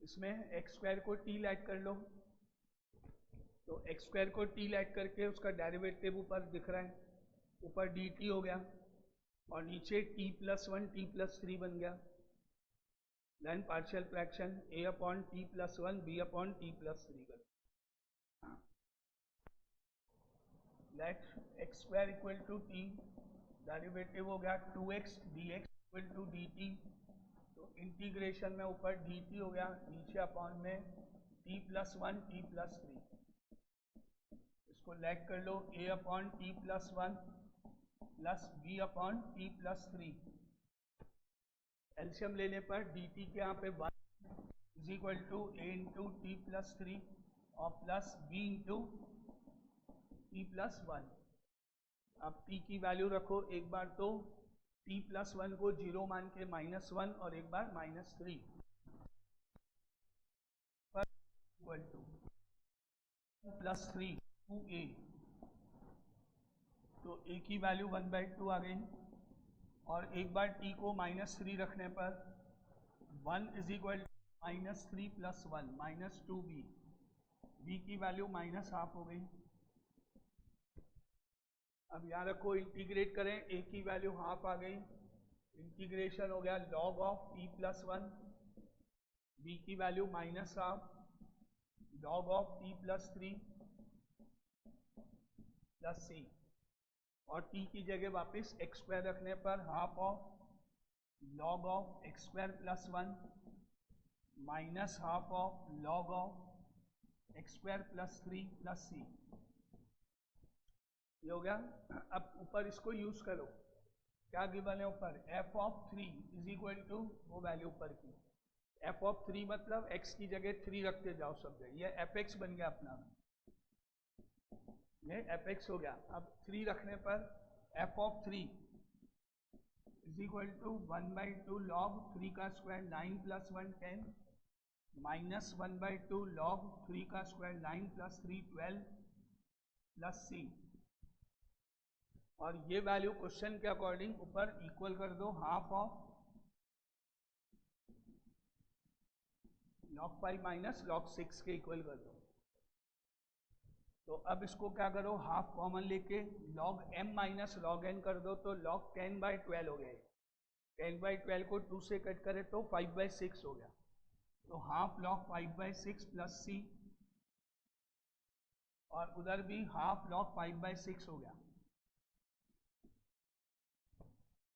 इसमें x square को T add कर लो, तो एक्स स्क्वायर को टी ऐड करके उसका डेरिवेटिव ऊपर दिख रहा है, ऊपर डी टी हो गया और नीचे t प्लस 1 t प्लस 3 बन गया। Then partial fraction a upon t plus 1 b upon t plus 3 कर let x square equal to t, derivative हो गया 2x dx equal to dt, तो इंटीग्रेशन में ऊपर dt हो गया, नीचे अपॉन में t प्लस 1 t प्लस 3, इसको लेट कर लो a upon t plus 1 plus b upon t plus 3, LCM लेने पर dt के यहाँ पे 1 is equal to a into t plus 3 और plus b into t plus 1। अब t की वैल्यू रखो, एक बार तो t प्लस 1 को 0 मान के -1 और एक बार -3 पर इक्वल टू प्लस 3 2a, तो a की वैल्यू 1/2 आ गई और एक बार t को -3 रखने पर 1 is equal -3 plus 1 -2b, b की वैल्यू -½ हो गई। अब यहाँ रखो, इंटीग्रेट करें, a की वैल्यू ½ आ गई, इंटीग्रेशन हो गया log of t plus 1, b की value -½ log of t plus 3 plus c, और t की जगह वापस एक्स स्क्वायर रखने पर ½ of log of x square plus 1 -½ of log of x square plus 3 plus c, ये हो गया। अब ऊपर इसको यूज करो, क्या गिवन है ऊपर, f of 3 is equal to वो वैल्यू ऊपर की, f ऑफ 3 मतलब x की जगह 3 रखते जाओ सब जगह, ये fx बन गया अपना, ये fx हो गया। अब 3 रखने पर f of 3 is equal to 1/2 log 3 का स्क्वायर 9 प्लस 1 10 माइनस 1/2 log 3 का स्क्वायर 9 प्लस 3 12 प्लस c, और ये वैल्यू क्वेश्चन के अकॉर्डिंग ऊपर इक्वल कर दो ½ ऑफ log 5 माइनस log 6 के इक्वल कर दो। तो अब इसको क्या करो, हाफ कॉमन लेके log m minus log n कर दो, तो log 10/12 हो गया, 10/12 को 2 से कट करे तो 5/6 हो गया, तो ½ log 5/6 प्लस c, और उधर भी ½ log 5/6 हो गया,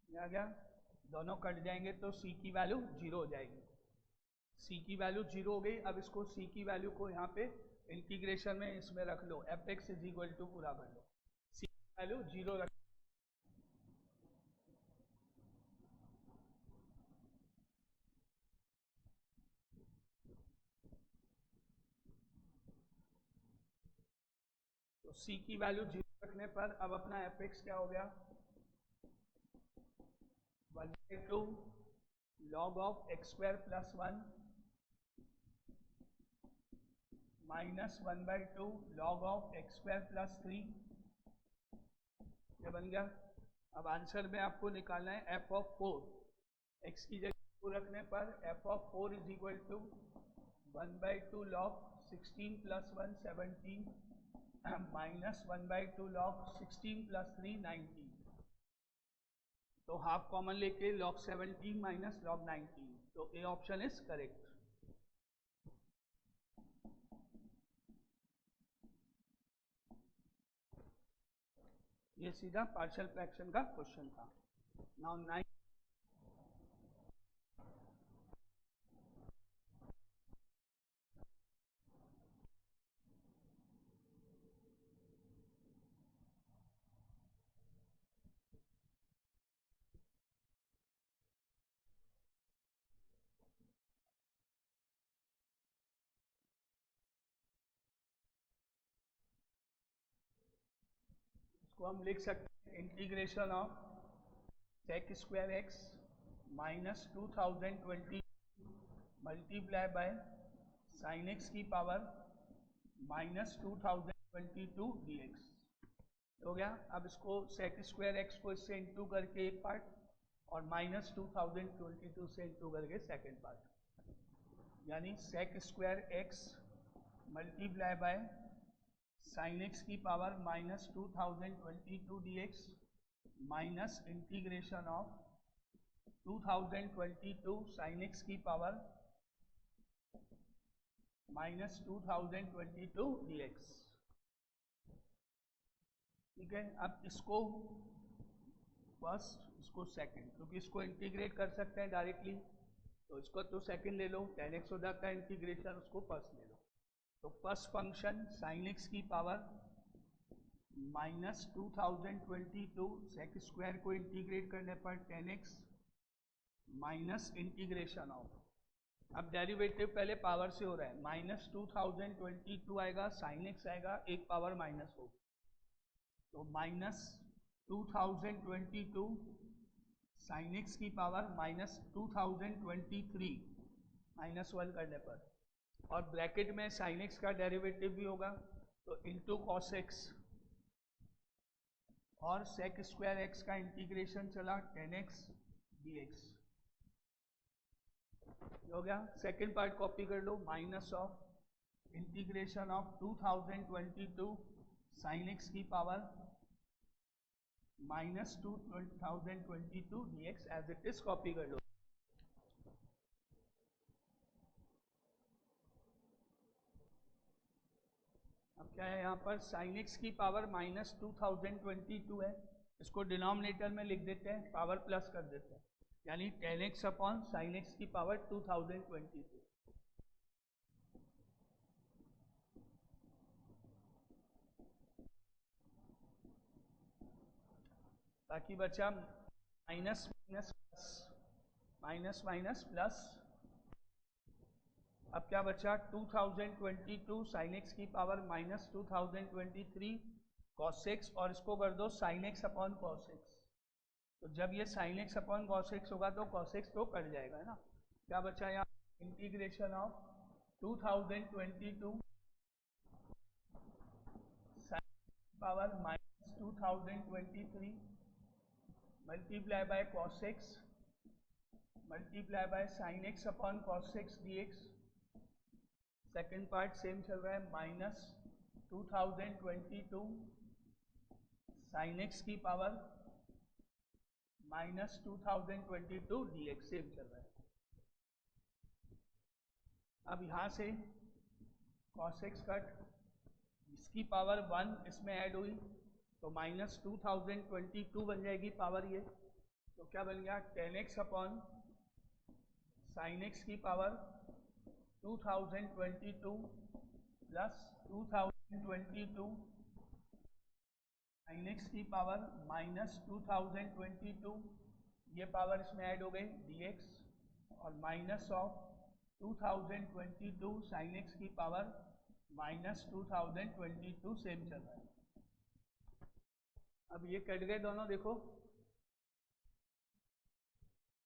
आ गया, दोनों कट जाएंगे तो c की वैल्यू 0 हो जाएगी, c की वैल्यू 0 हो गई। अब इसको c की वैल्यू को यहाँ पे इंटीग्रेशन में इसमें रख लो, fx इज इक्वल टू पूरा कर लो, c की वैल्यू 0 रख, तो c की वैल्यू 0 रखने पर अब अपना fx क्या हो गया, 1/2 log of x square plus 1 minus 1/2 log of x square plus 3, ये बन गया। अब आंसर में आपको निकालना है f ऑफ 4, x की जगह 4 रखने पर f of 4 is equal to 1/2 log 16 plus 1 17 minus 1/2 log 16 plus 3 19, तो हाफ कॉमन लेके log 17 माइनस log 19, तो ए ऑप्शन इज करेक्ट। ये सीधा पार्शियल फ्रैक्शन का क्वेश्चन था। नाउ 9, इसको हम लिख सकते हैं integration of sec square x minus 2020 multiply by sine x की पावर माइनस 2022 dx हो गया। अब इसको sec स्क्वायर x को इससे इंटू करके एक पार्ट और माइनस 2022 से इंटू करके सेकेंड पार्ट, यानी sec square x multiply by sine x की power minus 2022 dx minus integration of 2022 sine x की पावर माइनस 2022 dx। ठीक है, अब इसको फर्स्ट, इसको सेकंड, क्योंकि इसको इंटीग्रेट कर सकते हैं डायरेक्टली, तो इसको तो सेकंड ले लो, tan x हो जाता है इंटीग्रेशन, उसको फर्स्ट ले लो। तो फर्स्ट फंक्शन sin x की पावर माइनस 2022 सेक स्क्वायर को इंटीग्रेट करने पर tan x minus integration of, अब डेरिवेटिव पहले पावर से हो रहा है, माइनस 2022 आएगा, sin x आएगा, एक पावर माइनस होगी, तो माइनस 2022 साइन एक्स की पावर माइनस 2023 माइनस 1 करने पर, और ब्रैकेट में साइन एक्स का डेरिवेटिव भी होगा, तो इंटू कॉस एक्स, और सेक स्क्वायर एक्स का इंटीग्रेशन चला tan x dx हो गया। सेकेंड पार्ट कॉपी कर लो, minus of integration of 2022 sine x की power minus 2022 dx as it is, copy कर लो। अब क्या है यहाँ पर, साइन एक्स की पावर माइनस 2022 है, इसको डिनोमिनेटर में लिख देते हैं, पावर प्लस कर देते हैं, यानी tan x upon sine x की पावर 2022। बाकी बचा minus minus plus, minus minus plus, अब क्या बचा 2022 साइन एक्स की पावर माइनस 2023 कॉस एक्स, और इसको कर दो sign x upon cos x, तो जब ये sign x upon cos x होगा तो कॉस एक्स तो कट जाएगा, है ना। क्या बचा यहाँ, integration of 2022 sine power minus 2023 multiply by cos x multiply by sine x upon cos x dx। Second part same चल रहा है, माइनस 2022 साइन एक्स की पावर माइनस 2022 dx सेम चल रहा है। अब यहाँ से कॉस एक्स कट, इसकी पावर 1 इसमें ऐड हुई, तो माइनस 2022 बन जाएगी पावर ये, तो क्या बन गया tan x upon sine x की पावर 2022 प्लस 2022 साइन एक्स की पावर माइनस 2022, ये पावर इसमें ऐड हो गई dx, और माइनस ऑफ 2022 साइन एक्स की पावर माइनस 2022 सेम चल रहा है। अब ये कट गए दोनों, देखो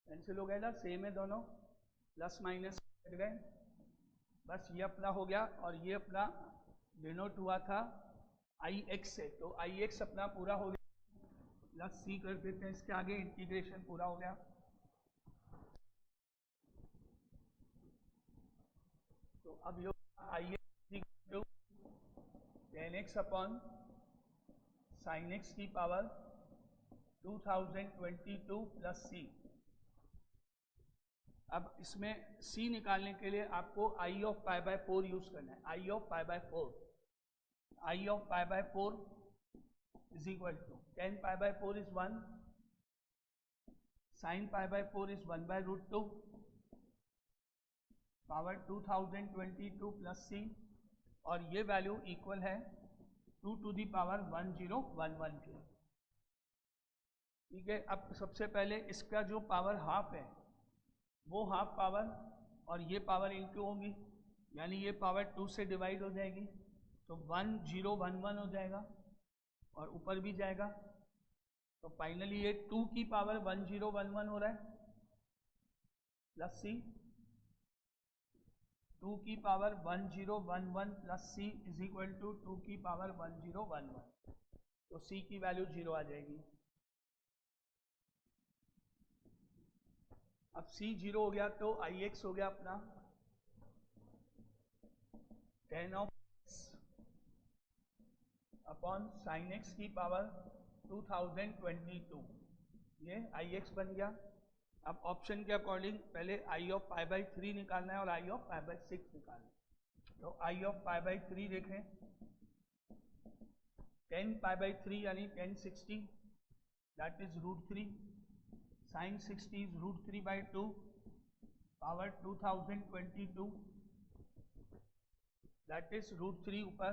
कैंसिल हो गए ना, सेम है दोनों, प्लस माइनस कट गए, बस ये अपना हो गया, और ये अपना डिनोट हुआ था आई एक्स से, तो आई एक्स अपना पूरा हो गया, प्लस सी कर देते हैं इसके आगे, इंटीग्रेशन पूरा हो गया। तो अब ये I x tan x upon sine x की पावर 2022 प्लस सी। अब इसमें c निकालने के लिए आपको i of pi by 4 use करना है, i of pi by 4, i of pi by 4 is equal to tan pi by 4 is 1, sine pi by 4 is 1 by root 2, power 2022 plus सी, और ये वैल्यू इक्वल है 2 to the power 1011 के। ठीक है, अब सबसे पहले इसका जो पावर हाफ है वो हाफ पावर और ये पावर इनटू होंगी, यानी ये पावर 2 से डिवाइड हो जाएगी, तो 1011 हो जाएगा, और ऊपर भी जाएगा, तो फाइनली ये 2 की पावर 1011 हो रहा है, प्लस सी, 2 की power 1011 plus c is equal to 2 की पावर 1011, तो सी की वैल्यू 0 आ जाएगी। अब सी 0 हो गया तो आई एक्स हो गया अपना 10 of x upon sine x की पावर 2022, ये आई एक्स बन गया। अब ऑप्शन के अकॉर्डिंग पहले आई ऑफ पाई बाई 3 निकालना है और आई ऑफ पाई बाई 6 निकालना है। तो आई ऑफ पाई बाई 3 देखें, 10 पाई बाई 3 यानी 1060, that is √3, sine 60 is √3 by 2, power 2022, that is √3 ऊपर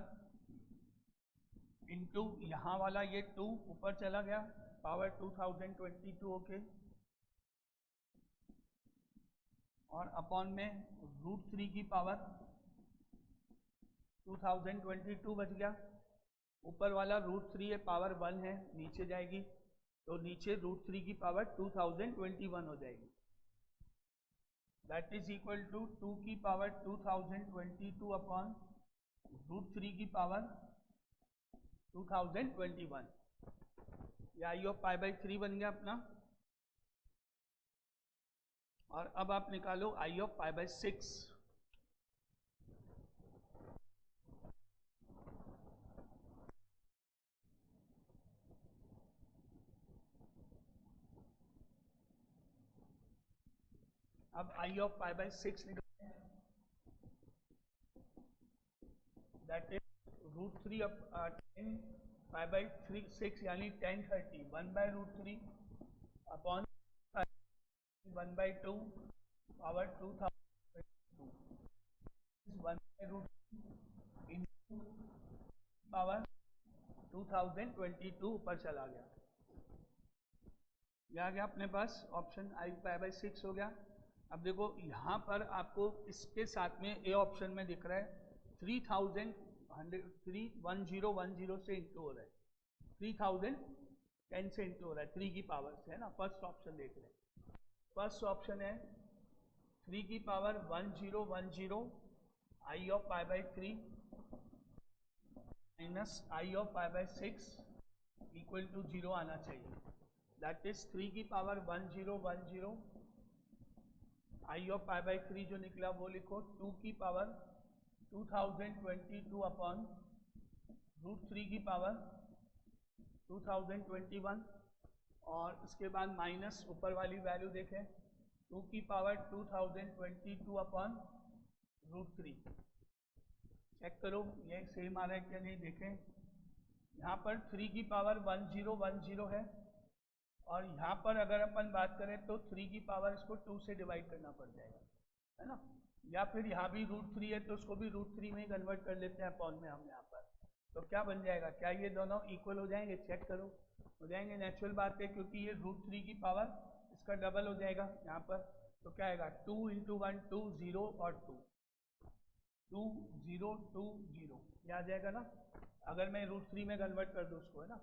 इंटू यहाँ वाला ये 2 ऊपर चला गया, पावर 2022 होके, और अपॉन में √3 की पावर 2022 बच गया। ऊपर वाला √3 है, पावर 1 है, नीचे जाएगी तो नीचे √3 की पावर 2021 हो जाएगी। दैट इज इक्वल टू 2 की पावर 2022 अपॉन √3 की पावर 2021। ये आई ऑफ पाई बाई 3 बन गया अपना। और अब आप निकालो आई ऑफ पाई बाई 6। अब आई ऑफ पाई बाई 6 निकालें, दैट इज √3 अब 10 पाई बाई 6 यानी 1030, 1 by √3 upon 1 by 2 power 2022, 1 by √3 into power 2022 ऊपर चला गया। ये आ गया अपने पास ऑप्शन आई पाई बाई 6 हो गया। अब देखो यहाँ पर आपको इसके साथ में ए ऑप्शन में दिख रहा है 3010 से इंटू हो रहा है, 3010 से इंटू हो रहा है 3 की पावर से, है ना। फर्स्ट ऑप्शन देख रहे हैं, फर्स्ट ऑप्शन है 3 की power 1010 i of pi by 3 minus i of pi by 6 equal to 0 आना चाहिए। दैट इज 3 की power 1010 i of pi by 3 जो निकला वो लिखो 2 की पावर 2022 अपॉन √3 की पावर 2021, और इसके बाद माइनस ऊपर वाली वैल्यू देखें 2 की पावर 2022 अपॉन √3। चेक करो ये सेम आ रहा है क्या नहीं, देखें यहाँ पर 3 की पावर 1010 है, और यहाँ पर अगर अपन बात करें तो 3 की पावर इसको 2 से डिवाइड करना पड़ जाएगा, है ना। या फिर यहाँ भी √3 है तो उसको भी √3 में ही कन्वर्ट कर लेते हैं अपॉन में हम यहाँ पर। तो क्या बन जाएगा, क्या ये दोनों इक्वल हो जाएंगे? चेक करो, हो जाएंगे, नेचुरल बात है, क्योंकि ये √3 की पावर इसका डबल हो जाएगा यहाँ पर। तो क्या आएगा 2 × 1 2 0 और 2 2 0 2 0, ये आ जाएगा ना। अगर मैं √3 में कन्वर्ट कर दूँ उसको, है ना,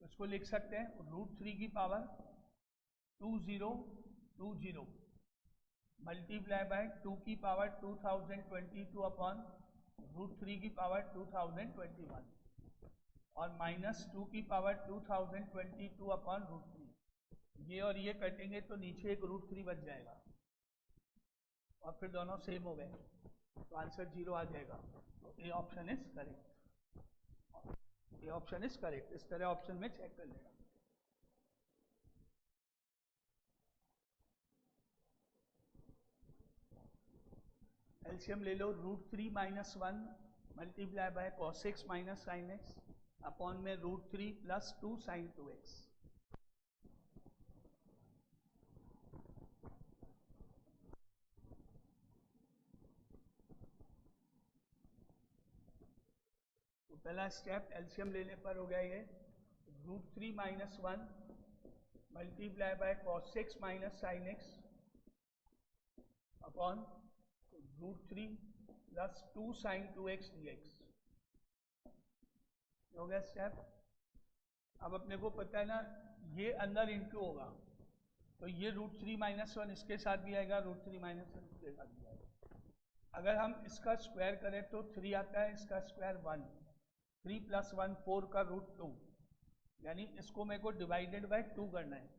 तो इसको लिख सकते हैं √3 की पावर 2020 मल्टीप्लाई बाय 2 की पावर 2022 अपॉन √3 की पावर 2021, और माइनस 2 की पावर 2022 अपॉन √3। ये और ये कटेंगे तो नीचे एक √3 बच जाएगा, और फिर दोनों सेम हो गए तो आंसर 0 आ जाएगा। तो ए ऑप्शन इज करेक्ट, ये ऑप्शन इज करेक्ट। इस तरह ऑप्शन में चेक कर लेना। एलसीएम ले लो, √3 minus 1 multiply by cos x minus sine x upon में √3 प्लस 2 साइन 2x। तो पहला स्टेप एलसीएम लेने पर हो गया ये √3 minus 1 multiply by cos x minus sine x upon √3 plus 2 sine 2x dx हो गया स्टेप। अब अपने को पता है ना ये अंदर इंटू होगा, तो ये √3 माइनस 1 इसके साथ भी आएगा, √3 माइनस 1 इसके साथ भी आएगा। अगर हम इसका स्क्वायर करें तो 3 आता है, इसका स्क्वायर 1, 3 प्लस 1 4 का √2, यानी इसको मेरे को डिवाइडेड बाय 2 करना है,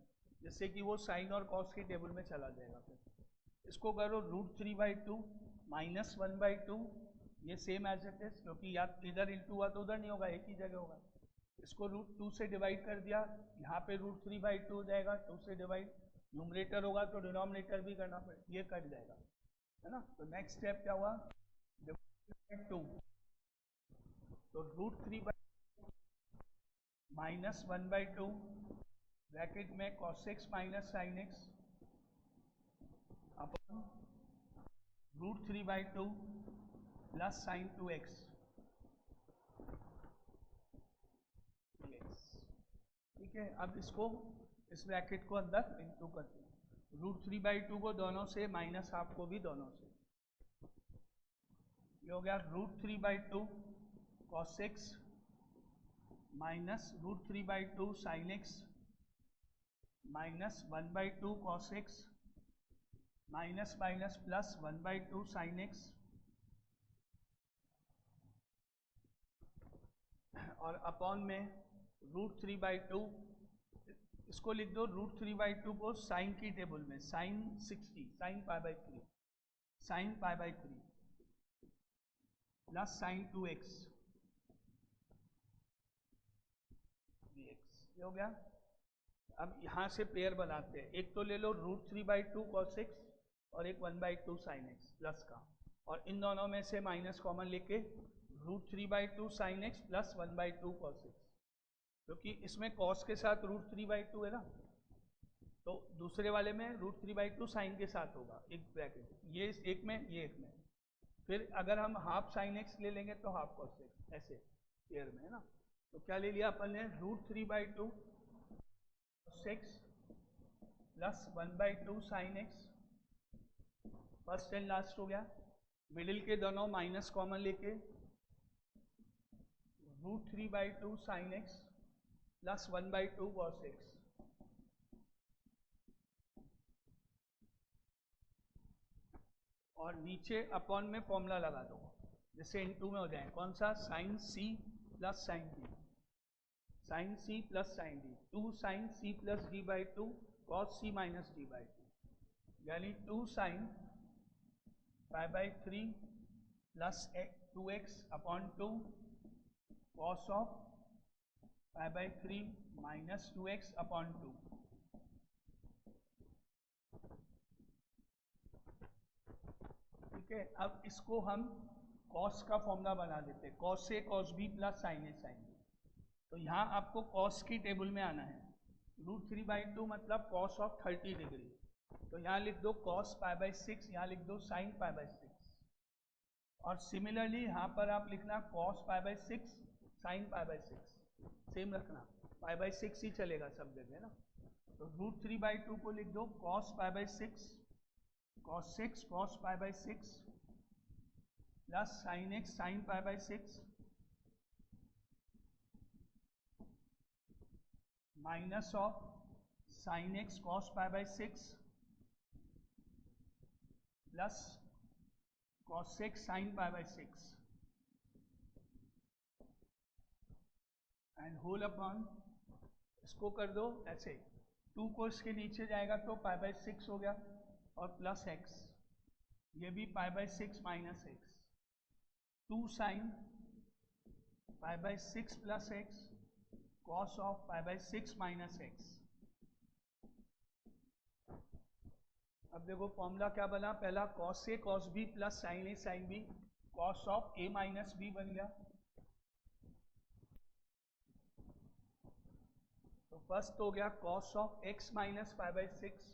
जिससे कि वो साइन और कॉस के टेबल में चला जाएगा। फिर इसको करो √3/2 माइनस 1/2 ये सेम एज इट इज, क्योंकि या इधर इंटू हुआ तो उधर नहीं होगा, एक ही जगह होगा। इसको √2 से डिवाइड कर दिया, यहाँ पे √3/2 हो जाएगा, 2 से डिवाइड, न्यूमरेटर होगा तो डिनोमिनेटर भी करना पड़ेगा, ये कट जाएगा, है ना। तो नेक्स्ट स्टेप क्या हुआ, √2, तो √3 माइनस 1/2 ब्रैकेट में cos x minus sin x अपन √3/2 प्लस sin 2x, ठीक है। अब इसको, इस ब्रैकेट को अंदर इंटू करते हैं, √3/2 को दोनों से, माइनस हाफ को भी दोनों से, ये हो गया √3/2 cos x minus √3/2 sin x minus 1/2 cos x minus minus plus 1/2 sin x, और अपॉन में √3/2, इसको लिख दो √3/2 को साइन की टेबल में sin 60, sin π/3, sin π/3 plus sin 2x dx, ये हो गया। अब यहाँ से पेयर बनाते हैं, एक तो ले लो √3/2 cos x और एक 1/2 sin x प्लस का, और इन दोनों में से माइनस कॉमन लेके √3/2 sin x plus 1/2 cos x, क्योंकि इसमें cos के साथ √3/2 है ना, तो दूसरे वाले में √3/2 साइन के साथ होगा, एक ब्रैकेट, ये एक में, ये एक में, फिर अगर हम हाफ sin x ले लेंगे तो हाफ cos x, ऐसे पेयर में, है ना। तो क्या ले लिया अपन ने, √3/2 cos x plus 1/2 sin x, first and last हो गया, मिडिल के दोनों माइनस कॉमन लेके √3/2 sin x plus 1/2 cos x, और नीचे अपॉन में फॉर्मूला लगा दो, जिससे इनटू में हो जाए, कौन सा, sin c plus sin d, sin c plus sin d, 2 sin c plus d/2 cos c minus d/2, यानी 2 sin π/3 plus 2x upon 2 cos of π/3 minus 2x upon 2, ठीक है। अब इसको हम cos का फॉर्मूला बना देते हैं, cos a cos b plus sin a sin b, तो यहाँ आपको cos की टेबल में आना है, √3/2 मतलब cos ऑफ 30 डिग्री, तो यहाँ लिख दो cos π/6, यहाँ लिख दो sin π/6, और सिमिलरली यहाँ पर आप लिखना cos π/6 sin π/6, सेम रखना, π/6 ही चलेगा सब जगह ना। तो √3/2 को लिख दो cos π/6 cos 6 cos π/6 plus sin x sin π/6 minus of sin x cos π/6 plus cos x sin π/6 and whole upon, इसको कर दो ऐसे, 2 को इसके नीचे जाएगा तो π/6 हो गया, और प्लस x, ये भी π/6 minus x, 2 sin π/6 plus x cos of π/6 minus x। अब देखो फॉर्मूला क्या बना, पहला cos a cos b plus sin a sin b, cos of a minus b बन गया, तो फर्स्ट हो गया cos ऑफ x माइनस π/6,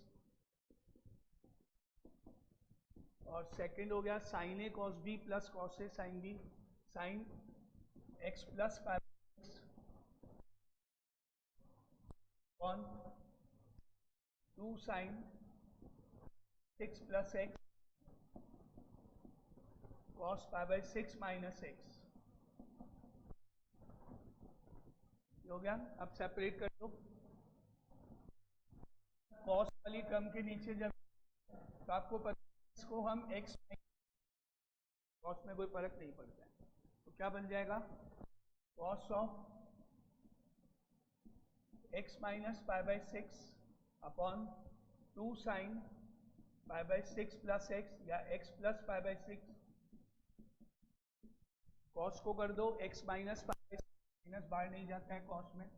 और सेकंड हो गया sin a cos b plus cos a sin b, sin x plus π/6 on 2 sin 6 plus x cos π/6 minus x, हो गया। अब सेपरेट कर दो, cos वाली टर्म के नीचे जब, तो आपको पता, इसको हम x cos में कोई फर्क नहीं पड़ता है, तो क्या बन जाएगा, cos of x minus π/6 upon 2 sin π/6 plus x, या x प्लस π/6 कॉस को कर दो x माइनस माइनस बाहर नहीं जाता है कॉस में,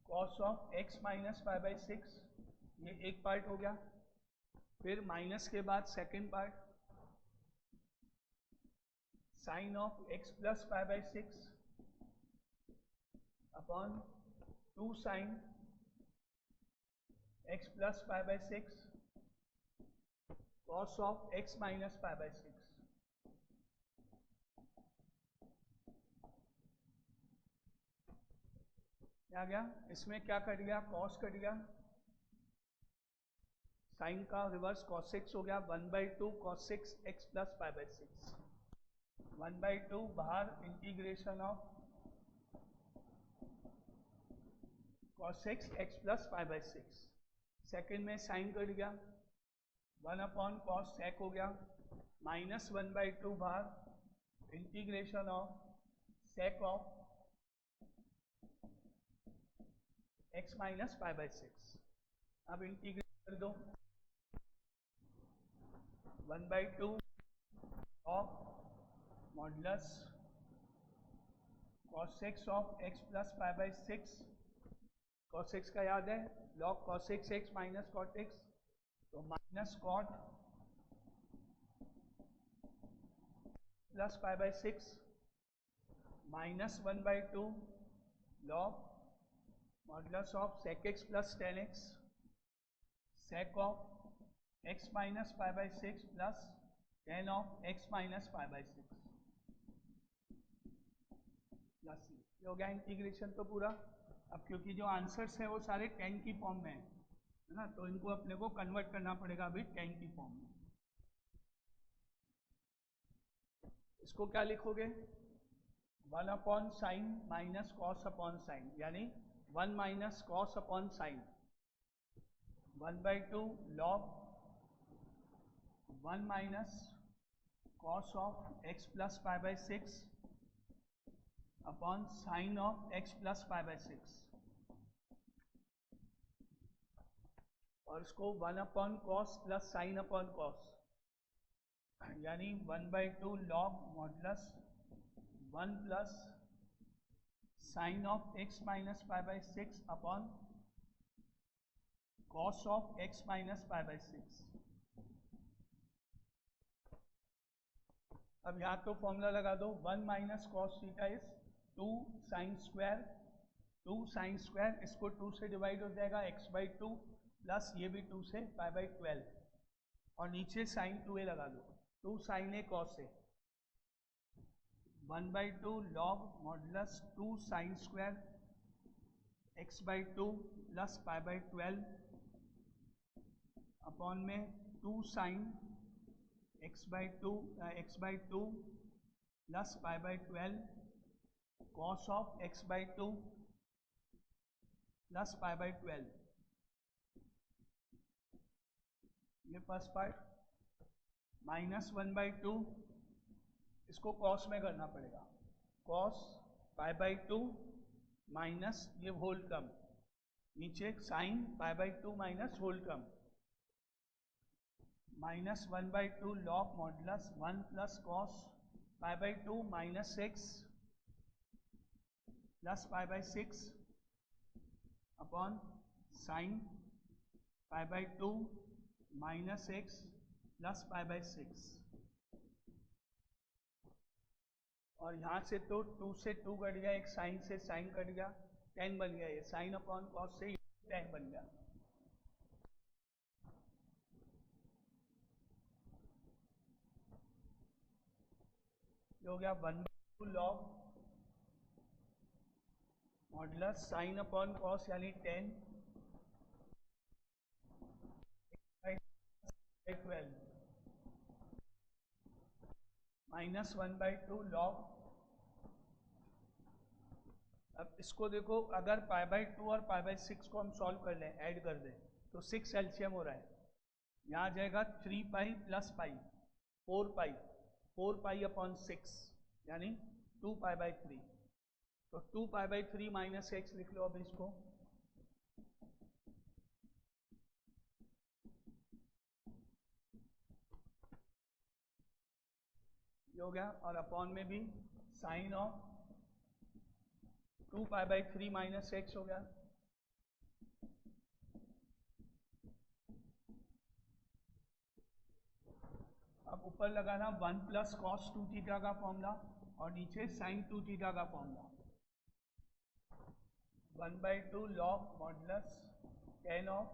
कॉस ऑफ x माइनस 5/6, ये एक पार्ट हो गया। फिर माइनस के बाद second part sine of x plus 5/6 upon 2 sine x plus 5/6 cos of x minus 5/6। क्या गया इसमें, क्या कट गया, कॉस कट गया, साइन का रिवर्स cos 6 हो गया, 1/2 cos 6 x प्लस 5/6, 1/2 बाहर integration of cos 6 x plus 5/6। Second में साइन कट गया, 1/cos sec हो गया, माइनस 1/2 बाहर integration of sec of x minus 5/6। अब इंटीग्रेट कर दो, 1/2 of modulus cos 6 of x plus 5/6, cos 6 का याद है log cos 6x minus cot x, तो minus cot plus 5/6 minus 1/2 log modulus of sec x plus 10x sec of x minus 5/6 plus 10 of x minus 5/6 plus ये हो गया integration तो पूरा। अब क्योंकि जो आंसर्स है वो सारे 10 की फॉर्म में है ना, तो इनको अपने को कन्वर्ट करना पड़ेगा अभी 10 की फॉर्म में। इसको क्या लिखोगे, 1/sin minus cos upon sine, यानी 1 minus cos upon sine, 1/2 log 1 minus cos of x plus 5/6 upon sine of x plus 5/6, और इसको 1/cos plus sine upon cos, यानी 1/2 log modulus 1 plus sign of x minus 5/6 upon cos of x minus 5/6। अब यहाँ तो formula लगा दो, 1 minus cos theta is 2 sine square, 2 sine square, इसको 2 से डिवाइड हो जाएगा x/2 प्लस ये भी 2 से π/12, और नीचे साइन 2a लगा दो, 2 sine a cos a, 1/2 log modulus 2 sine square x/2 plus π/12 upon में 2 sine x/2 plus π/12 cos of x/2 plus π/12, ये फर्स्ट पार्ट, माइनस 1/2, इसको कॉस में करना पड़ेगा, कॉस π/2 माइनस ये होल टर्म, नीचे sine π/2 minus whole term, minus 1/2 log modulus 1 plus cos π/2 minus 6 plus π/6 upon sine π/2 minus 6 plus π/6, और यहाँ से तो 2 से 2 कट गया, एक साइन से साइन कट गया, 10 बन गया, ये साइन अपॉन कॉस से 10 बन गया। ये हो गया 1/2 log modulus sine upon cos यानी 10 12 माइनस 1/2 log। अब इसको देखो, अगर π/2 और π/6 को हम सॉल्व कर लें, ऐड कर दें, तो 6 एलसीएम हो रहा है, यहाँ आ जाएगा 3π प्लस पाई 4π अपॉन 6 यानी 2π/3, तो 2π/3 माइनस x लिख लो अब इसको, हो गया, और अपॉन में भी साइन ऑफ 2π/3 माइनस एक्स हो गया। अब ऊपर लगाना 1 + cos 2θ का फॉर्मूला और नीचे sin 2θ का formula. 1/2 log modulus tan of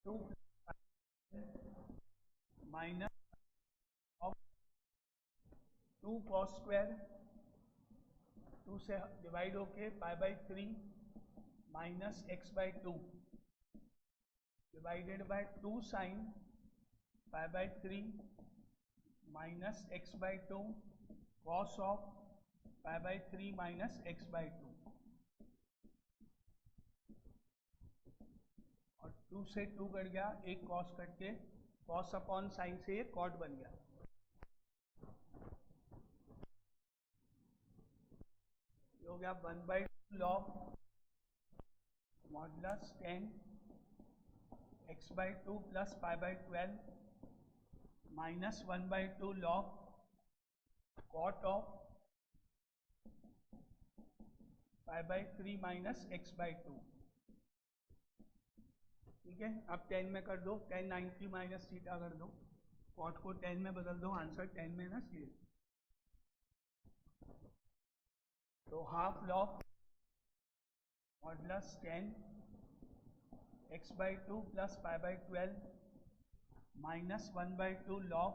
2 minus of 2 cos square 2 से डिवाइड होके π/3 minus x/2 divided by 2 sin π/3 minus x/2 cos of π/3 minus x/2, और 2 से 2 कट गया, एक cos कट के cos अपॉन साइन से ये cot बन गया। ये हो गया 1/2 log modulus tan x/2 plus π/12 minus 1/2 log cot of π/3 minus x/2। ठीक है, अब 10 में कर दो, tan 90 माइनस थीटा कर दो, cot को 10 में बदल दो, आंसर 10 में ना इसलिए। तो half log modulus tan x/2 plus π/12 minus 1/2 log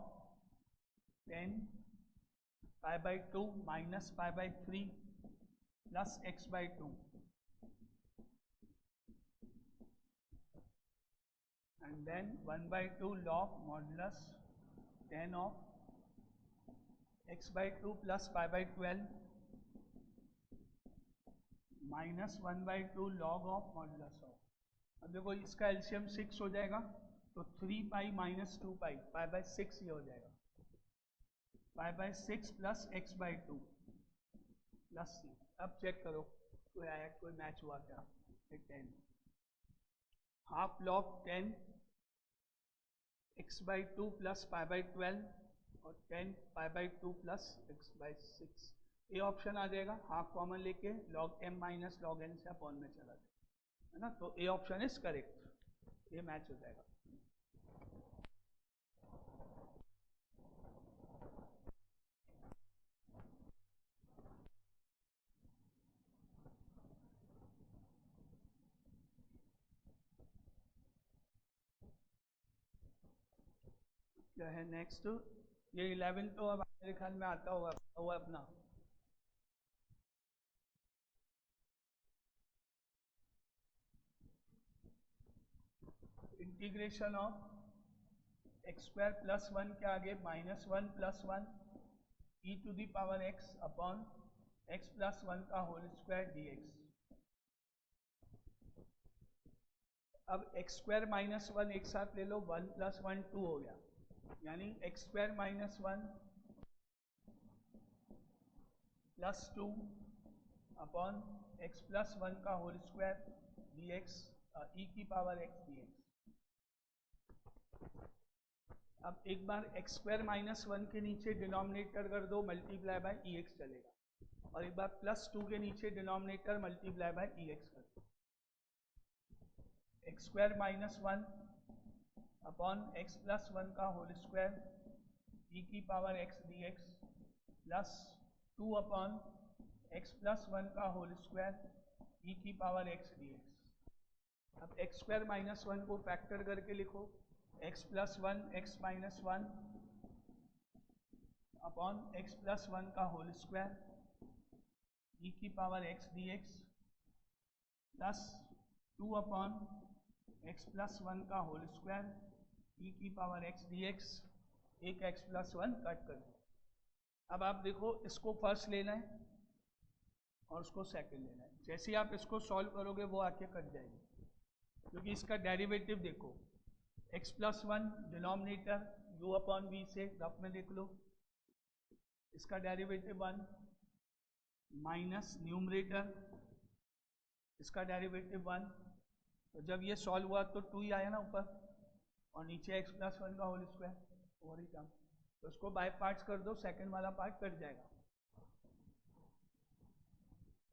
tan π/2 minus π/3 plus x/2, and then 1/2 log modulus tan of x/2 plus π/12 minus 1/2 log of modulus of। अब देखो इसका एलसीएम 6 हो जाएगा, तो 3π माइनस 2π π/6 ये हो जाएगा, π/6 प्लस x/2 प्लस c। अब चेक करो कोई आया, कोई मैच हुआ क्या? 10 हाफ log 10 x/2 प्लस π/12 और 10 π/2 प्लस x/6, ये ऑप्शन आ जाएगा। हाफ कॉमन लेके log m minus log n से अपॉन में चला जाए, है ना, तो ए ऑप्शन इज करेक्ट, ये मैच हो जाएगा। क्या है नेक्स्ट? ये 11 तो अब मेरे ख्याल में आता होगा अपना। Integration of x square plus 1 के आगे -1 + 1 e⁻x अपॉन x + 1 का होल स्क्वायर dx। अब x स्क्वायर -1 एक साथ ले लो, 1 + 1 2 हो गया, यानी x square -1 plus 2 upon x + 1 का whole square dx e⁻x dx। अब एक बार x स्क्वायर -1 के नीचे डिनोमिनेटर कर दो, मल्टीप्लाई बाय ex चलेगा, और एक बार +2 के नीचे डिनोमिनेटर मल्टीप्लाई बाय ex कर दो। x स्क्वायर -1 अपॉन x + 1 का whole square e⁻x dx plus 2 upon x + 1 का होल स्क्वायर e⁻x dx। अब x स्क्वायर -1 को फैक्टर करके लिखो, x + 1 x - 1 अपॉन x + 1 का whole square e⁻x dx plus 2 upon x + 1 का होल स्क्वायर e⁻x dx। एक x + 1 cut कर दो। अब आप देखो, इसको फर्स्ट लेना है और उसको सेकंड लेना है। जैसे ही आप इसको सॉल्व करोगे वो आके कट जाएगी, क्योंकि इसका डेरिवेटिव देखो, x + 1 डिनोमिनेटर u/v से रफ में देख लो, इसका डेरिवेटिव 1 माइनस न्यूमरेटर इसका डेरिवेटिव 1, तो जब ये सॉल्व हुआ तो 2 ही आया ना ऊपर, और नीचे x + 1 का होल स्क्वायर और ही टर्म। तो उसको बाय पार्ट्स कर दो, सेकंड वाला पार्ट कट जाएगा।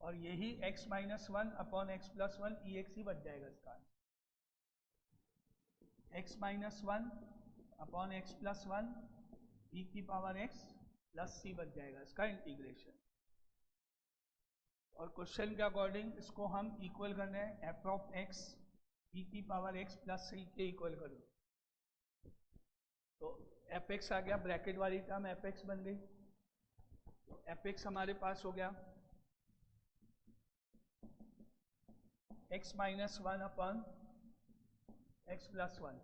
और यही x minus one upon x plus one e x ही बच जाएगा इसका। x minus one upon x plus one e की पावर x प्लस सी बच जाएगा इसका इंटीग्रेशन। और क्वेश्चन के अकॉर्डिंग इसको हम इक्वल करने हैं एफ ऑफ एक्स ई की पावर x प्लस सी के इक्वल कर दो। तो एफ एक्स आ गया, ब्रैकेट वाली टर्म एफ एक्स बन गई। तो एफ एक्स हमारे पास हो गया x minus one upon x plus one,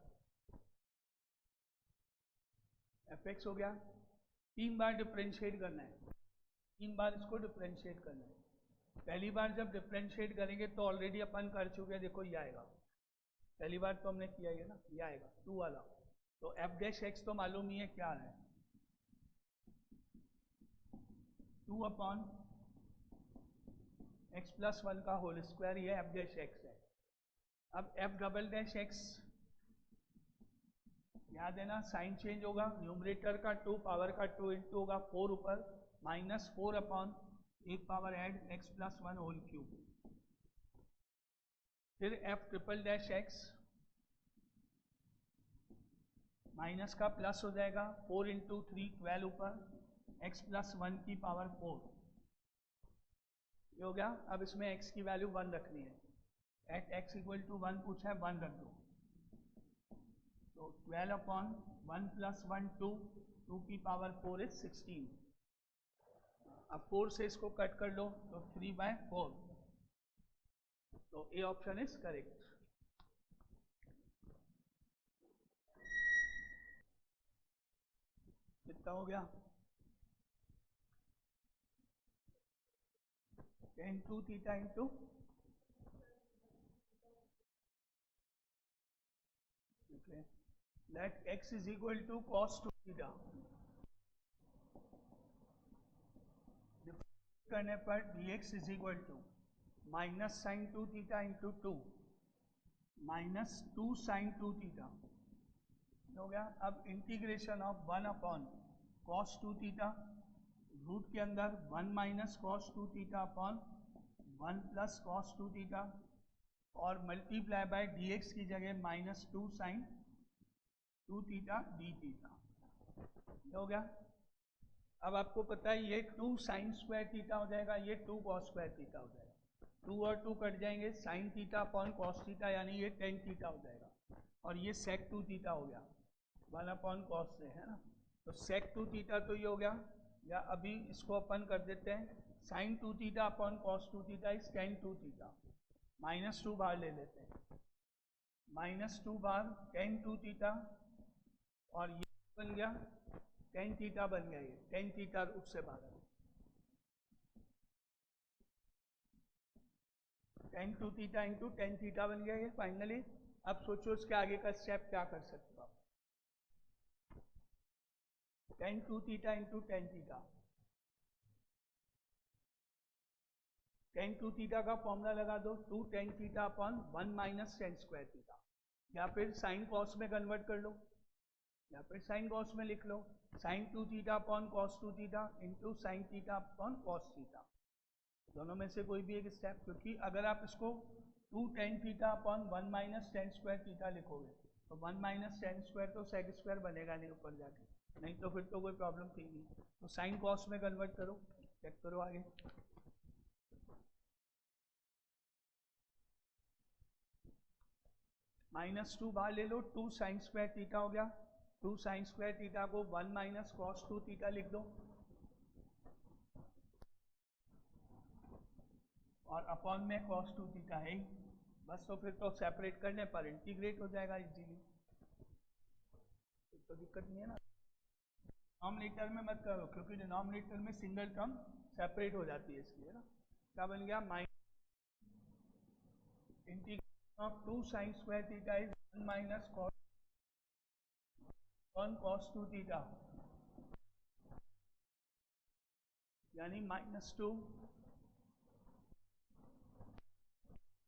F x हो गया। 3 बार डिफ्रेंशिएट करना है, 3 बार इसको डिफ्रेंशिएट करना है। पहली बार जब डिफ्रेंशिएट करेंगे तो ऑलरेडी अपन कर चुके हैं, देखो ये आएगा, पहली बार तो हमने किया है ना, ये आएगा 2 वाला। तो एफ डैश एक्स तो मालूम ही है क्या है, 2 अपॉन एक्स प्लस वन का होल स्क्वायर, ये एफ डैश एक्स है। अब एफ डबल डैश एक्स याद है ना, साइन चेंज होगा, न्यूमरेटर का 2 पावर का 2 इंटू होगा 4 ऊपर माइनस 4 अपॉन एक power add x plus one whole cube. फिर f triple dash x minus का प्लस हो जाएगा 4 इंटू 3 12 ऊपर एक्स प्लस वन की पावर 4, ये हो गया। अब इसमें x की वैल्यू 1 रखनी है, एट x इक्वल टू 1 पूछा है, 1 रख दो। तो 12 अपॉन 1 प्लस 1 2, 2 की पावर 4 इज 16। अब 4 से इसको कट कर लो तो 3/4, तो ए ऑप्शन इज करेक्ट। कितना हो गया, tan 2 theta into let x is equal to cos 2 theta, करने पर dx is equal to minus sine 2 theta into 2 minus 2 sine 2 theta हो गया। अब integration of 1 upon cos 2 theta, root के अंदर 1 minus cos 2 theta upon 1 plus cos 2 theta, और multiply by dx की जगह minus 2 sine 2 theta d theta हो गया। अब आपको पता है ये 2 साइन स्क्वायर थीटा हो जाएगा, ये 2 कॉस स्क्वायर थीटा हो जाएगा, 2 और 2 कट जाएंगे, sign theta upon cos theta यानी ये टेन थीटा हो जाएगा, और ये सेक 2 थीटा हो गया 1 अपॉन कॉस से, है ना। तो सेक 2 थीटा तो ये हो गया, या अभी इसको अपन कर देते हैं sine 2 theta upon cos 2 theta is tan 2 theta, minus 2 बार ले लेते हैं, माइनस 2 बार टेन 2 थीटा, और ये बन गया टेन थीटा बन गया, ये टेन थीटा रूट से बाहर, ten 2 theta into tan theta बन गया ये फाइनली। अब सोचो इसके आगे का स्टेप क्या कर सकते हो आप, ten 2 theta into tan theta, ten 2 theta का फॉर्मूला लगा दो 2 tan theta upon 1 minus ten square theta, या फिर साइन कॉस में कन्वर्ट कर लो, या फिर साइन कॉस में लिख लो, sine 2 theta upon cos 2 theta into sine theta upon cos theta, दोनों में से कोई भी एक स्टेप, क्योंकि अगर आप इसको 2 tan theta upon 1 minus ten square theta लिखोगे तो 1 माइनस टेन स्क्वायर तो सेक स्क्वायर बनेगा नहीं ऊपर जाके, नहीं तो फिर तो कोई प्रॉब्लम थी नहीं। तो साइन कॉस में कन्वर्ट करो, चेक करो आगे, माइनस 2 बाहर ले लो, 2 साइन स्क्वायर थीटा हो गया, 2 साइन स्क्वायर थीटा को 1 माइनस कॉस 2 थीटा लिख दो, और अपॉन में कॉस 2 थीटा है ही बस, तो फिर तो सेपरेट करने पर इंटीग्रेट हो जाएगा इजीली, तो दिक्कत नहीं है ना। डिनोमिनेटर में मत करो क्योंकि डिनोमिनेटर में सिंगल टर्म सेपरेट हो जाती है इसलिए, है ना। क्या बन गया, minus integration of 2 sine square theta is 1 minus cos on cos 2 theta, यानी माइनस 2,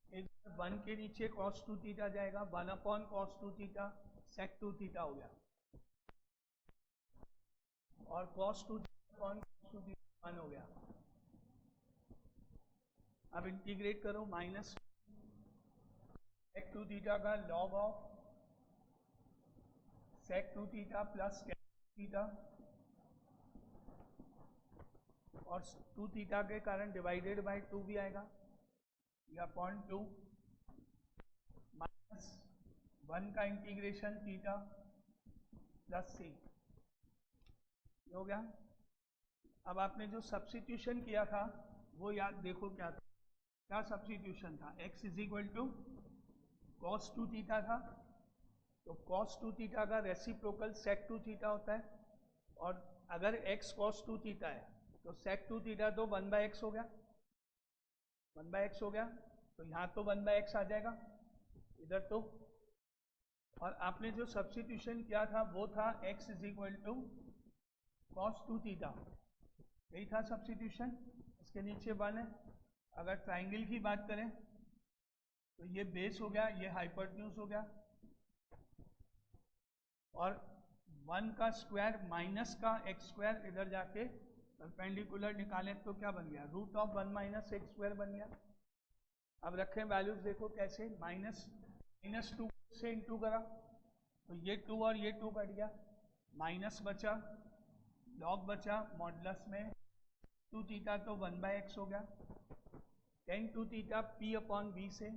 इधर 1 के नीचे कॉस 2 थीटा जाएगा, 1 upon cos 2 theta sec 2 theta हो गया, और cos 2 अपॉन cos 2 थीटा 1 हो गया। अब इंटीग्रेट करो, माइनस sec 2 थीटा का log of sec 2 theta plus tan theta, और 2 थीटा के कारण डिवाइडेड बाय 2 भी आएगा, या अपॉन 2 माइनस 1 का इंटीग्रेशन थीटा प्लस c हो गया। अब आपने जो सब्स्टिट्यूशन किया था वो याद देखो क्या था, क्या सब्स्टिट्यूशन था, x is equal to cos 2 theta था, तो cos 2 थीटा का रेसिप्रोकल sec 2 थीटा होता है, और अगर x cos 2 थीटा है तो sec 2 थीटा तो 1/x हो गया, 1/x हो गया, तो यहाँ तो 1/x आ जाएगा इधर तो। और आपने जो सब्स्टिट्यूशन किया था वो था x is equal to cos 2 theta, यही था सब्स्टिट्यूशन। इसके नीचे 1 है। अगर ट्राइंगल की बात करें तो ये बेस हो गया, ये हाइपोटेन्यूज हो गया, और 1 का स्क्वायर माइनस का x स्क्वायर इधर जाके परपेंडिकुलर निकालें तो क्या बन गया, root of 1 minus x square बन गया। अब रखें वैल्यूज, देखो कैसे, माइनस 2 से इंटू करा तो ये 2 और ये 2 कट गया, माइनस बचा, लॉग बचा, मॉडुलस में 2 थीटा तो 1/x हो गया, tan 2 theta p upon v से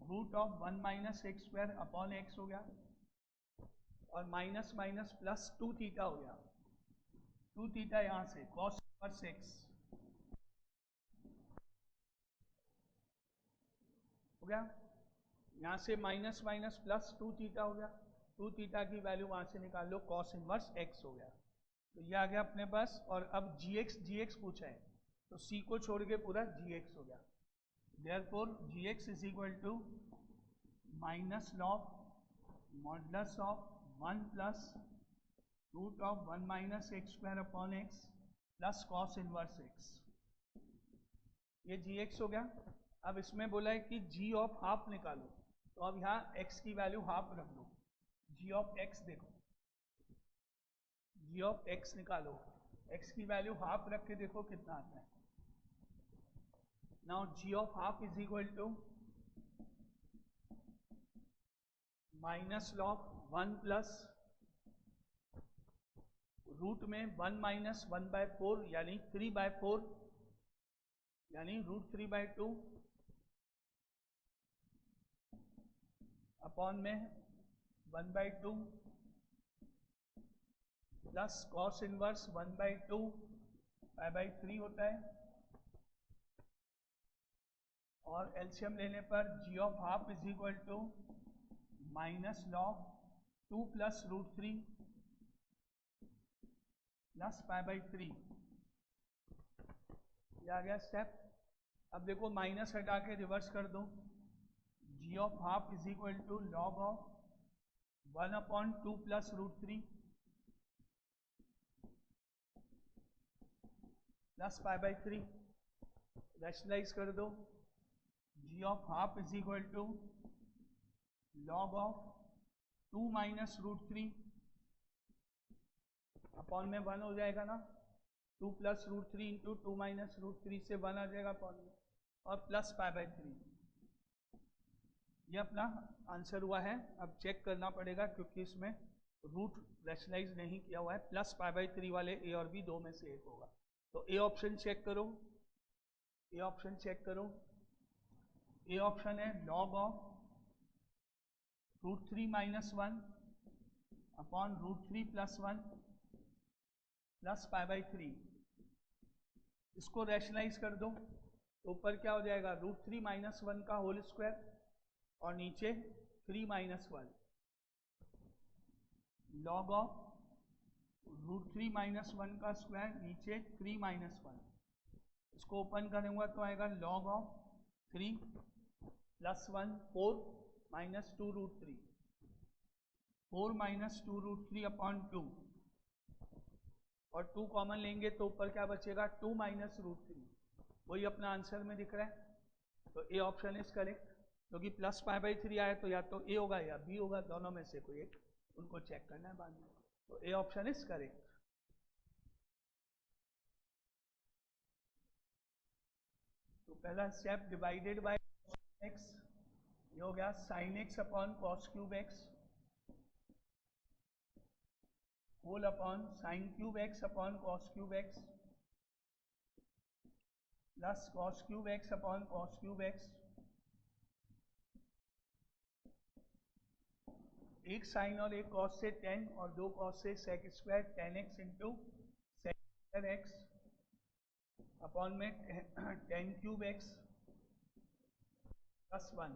root of 1 minus x square upon x हो गया, और माइनस माइनस प्लस 2 थीटा हो गया, 2 थीटा यहाँ से cos इनवर्स x हो गया, यहाँ से माइनस माइनस प्लस 2 थीटा हो गया, 2 थीटा की वैल्यू वहाँ से निकाल लो, cos इनवर्स x हो गया। तो ये आ गया अपने पास। और अब gx पूछा है तो c को छोड़ के पूरा gx हो गया। Therefore gx is equal to minus log modulus of 1 plus root of 1 minus x square upon x plus cos inverse x, ये gx हो गया। अब इसमें बोला है कि g ऑफ हाफ निकालो, तो अब यहाँ x की वैल्यू हाफ रख दो, g ऑफ x देखो, g ऑफ x निकालो, x की वैल्यू हाफ रख के देखो कितना आता है। Now g of half is equal to minus log 1 plus root में 1 माइनस 1/4 यानी 3/4 यानी रूट 3/2 अपॉन में 1/2 प्लस कॉस इनवर्स 1/2 π/3 होता है, और एलसीएम लेने पर g of half is equal to minus log 2 plus root 3 plus π/3, ये आ गया स्टेप। अब देखो माइनस हटा के रिवर्स कर दो, g of half is equal to log of 1/2 plus root 3 plus π/3, rationalise कर दो, g of half is equal to log of 2 minus root 3 upon में 1 हो जाएगा ना, 2 plus root 3 into 2 minus root 3 से 1 आ जाएगा अपॉन में, और प्लस π/3। ये अपना आंसर हुआ है। अब चेक करना पड़ेगा क्योंकि इसमें रूट रैशनलाइज नहीं किया हुआ है, प्लस π/3 वाले ए और बी दो में से एक होगा। तो ए ऑप्शन चेक करो, ए ऑप्शन चेक करो, ए ऑप्शन है log of root 3 minus 1 upon root 3 plus 1 plus π/3। इसको रैशनलाइज कर दो तो ऊपर क्या हो जाएगा, रूट 3 माइनस 1 का होल स्क्वायर और नीचे 3 minus 1 log of root 3 minus 1 का स्क्वायर नीचे 3 माइनस 1, इसको ओपन करूंगा तो आएगा log of 3 plus 1 4 minus 2 root 3, 4 minus 2 root 3 upon 2, और 2 कॉमन लेंगे तो ऊपर क्या बचेगा, 2 माइनस रूट 3, वही अपना आंसर में दिख रहा है। तो ए ऑप्शन इज करेक्ट, क्योंकि प्लस π/3 आया तो या तो ए होगा या बी होगा, दोनों में से कोई एक, उनको चेक करना है बाद में। तो ए ऑप्शन इज करेक्ट। तो पहला स्टेप डिवाइडेड बाय एक्स, ये हो गया sine x upon cos cube x whole upon sine cube x upon cos cube x plus cos cube x upon cos cube x, एक sine और एक cos से 10 और दो कॉस से sec square 10x into sec square x upon में 10 cube x plus 1,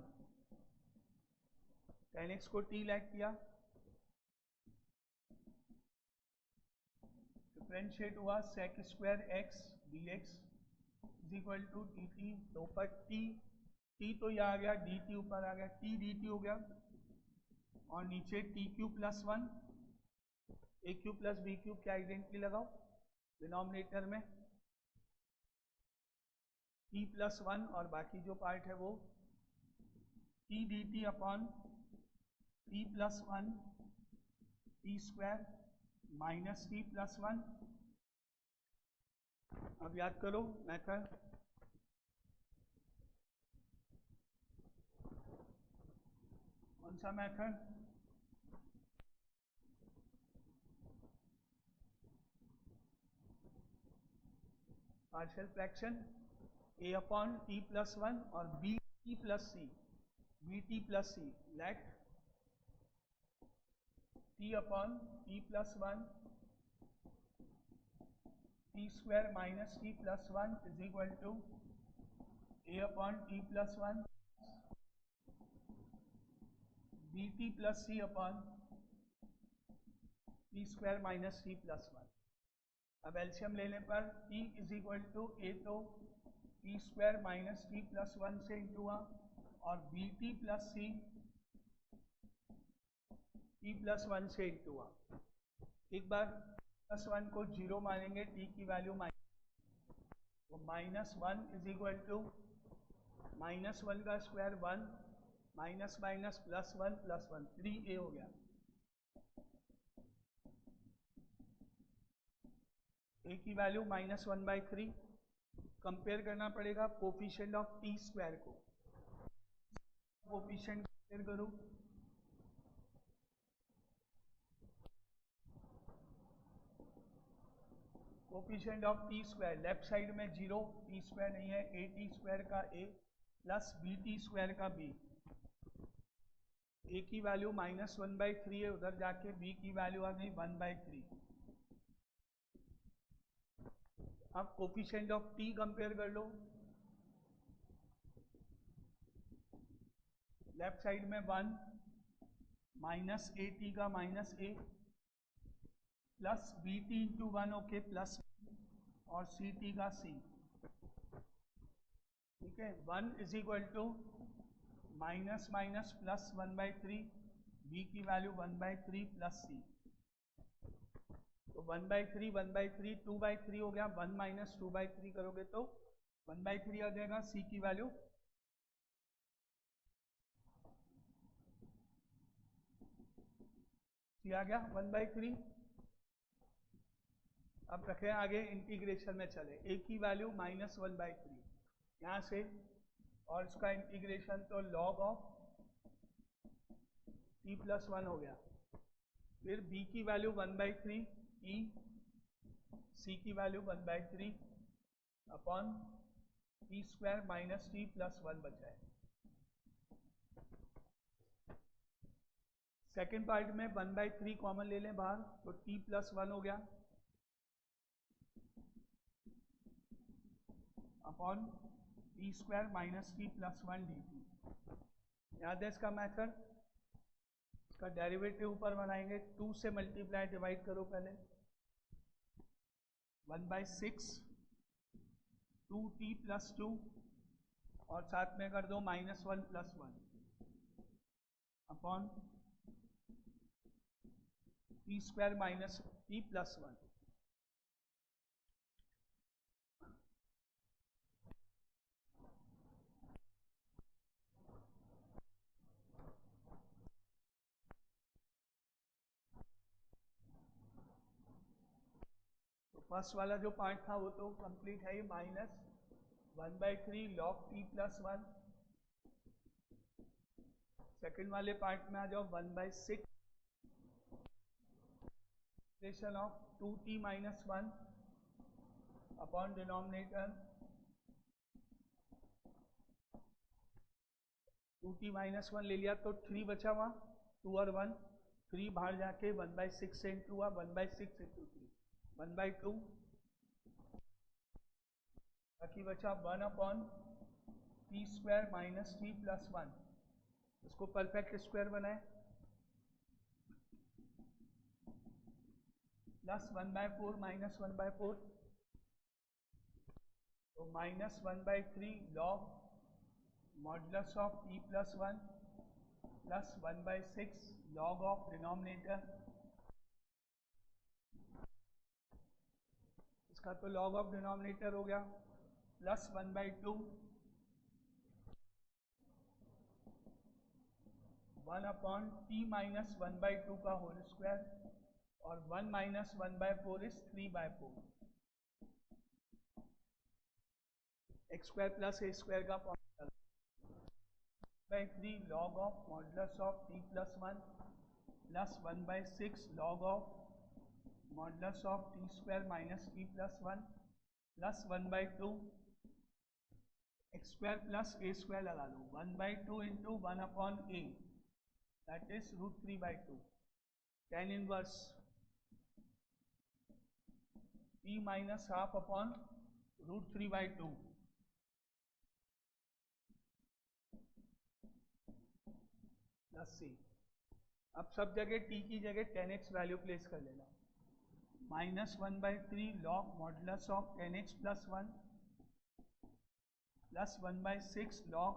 10x को t lag किया, डिफ्रेंशिएट हुआ sec square x d x is equal to d t, तो ऊपर t तो यह आ गया, dt ऊपर आ गया, t dt हो गया और नीचे t cube plus 1, a cube plus b cube क्या आइडेंटिटी लगाओ डिनोमिनेटर में t प्लस 1 और बाकी जो पार्ट है वो t dt upon t plus 1 t square minus t plus 1। अब याद करो मेथड, कौन सा method, partial fraction a upon t plus 1 और b t plus c, b t plus c, let t upon t plus 1 t square minus t plus 1 is equal to a upon t plus 1 b t plus c upon t square minus t plus 1। अब LCM लेने पर t is equal to a तो t square minus t plus 1 से into हुआ और b t plus c t plus 1 से into हुआ। एक बार प्लस 1 को 0 मानेंगे, t की वैल्यू तो minus 1 is equal to minus 1 का square 1 minus minus plus 1 plus 1, 3a हो गया। a की वैल्यू माइनस 1/3, कंपेयर करना पड़ेगा कोफिशिएंट ऑफ टी स्क्वायर को, कोफिशिएंट कंपेयर करो, coefficient of t square left side में 0, टी स्क्वायर नहीं है, ए टी स्क्वायर का a plus b t square का b, a की वैल्यू माइनस 1/3 है, उधर जाके b की वैल्यू आ गई 1/3। अब कोफिशिएंट ऑफ t कंपेयर कर लो, लेफ्ट साइड में 1 माइनस ए टी का minus a plus b t into 1 okay plus और सी टी का c, ठीक है। 1 is equal to minus minus plus 1/3, b की वैल्यू 1/3 प्लस c, तो 1/3 1/3 2/3 हो गया, 1 माइनस 2/3 करोगे तो 1/3 आ जाएगा, c की वैल्यू c आ गया 1/3। अब रखें आगे इंटीग्रेशन में चले, a की वैल्यू माइनस 1/3 यहाँ से और इसका इंटीग्रेशन तो लॉग ऑफ t प्लस 1 हो गया, फिर b की वैल्यू 1/3 e, c की value 1/3 upon t square minus t plus 1 बचा है। सेकेंड पार्ट में 1/3 कॉमन ले लें बाहर, तो t प्लस 1 हो गया upon t square minus T plus 1 D T. याद है इसका मेथड, इसका डेरिवेटिव ऊपर बनाएंगे, 2 से मल्टीप्लाई डिवाइड करो पहले, 1/6 2t प्लस 2 और साथ में कर दो minus 1 plus 1 upon t square minus T plus 1। तो फर्स्ट वाला जो पार्ट था वो तो कंप्लीट है ही, minus 1/3 log t plus 1। Second वाले पार्ट में आ जाओ, 1/6 ऑफ 2t minus 1 upon denominator 2t minus 1 ले लिया तो 3 बचा हुआ, 2 और 1, 3 बाहर जाके 1/6 से इंटू हुआ, 1/6 इंटू 3 1/2, बाकी बचा 1 upon t square minus t plus 1। इसको परफेक्ट स्क्वायर बनाए, प्लस 1/4 माइनस 1/4, तो minus 1/3 log modulus of t plus 1 plus 1/6 log of denominator, इसका तो लॉग ऑफ डिनोमिनेटर हो गया, प्लस 1/2 1 अपॉन t माइनस 1/2 का होल स्क्वायर, और 1 minus 1/4 is 3/4, x square plus a square का formula, 3 log of modulus of t plus 1 plus 1/6 log of modulus of t square minus t plus 1 plus 1/2 x square plus a square लगा लो, 1/2 into 1 upon a, that is √3/2, tan inverse t minus half upon √3/2, plus सी। अब सब जगह t की जगह tan x value place कर लेना, minus 1/3 log modulus of tan x plus 1 plus 1/6 log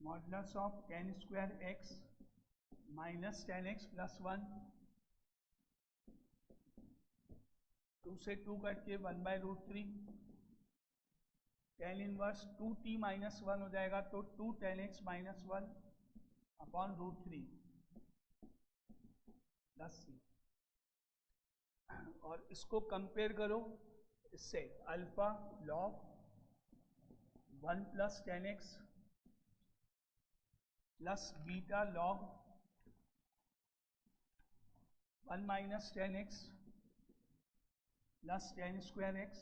modulus of tan square x minus tan x plus 1, 2 से 2 cut के 1/√3, tan inverse 2t minus 1 हो जाएगा, तो 2 tan x minus 1 upon √3 plus सी। और इसको compare करो इससे, alpha log 1 plus tan x plus beta log 1 minus tan x plus tan square x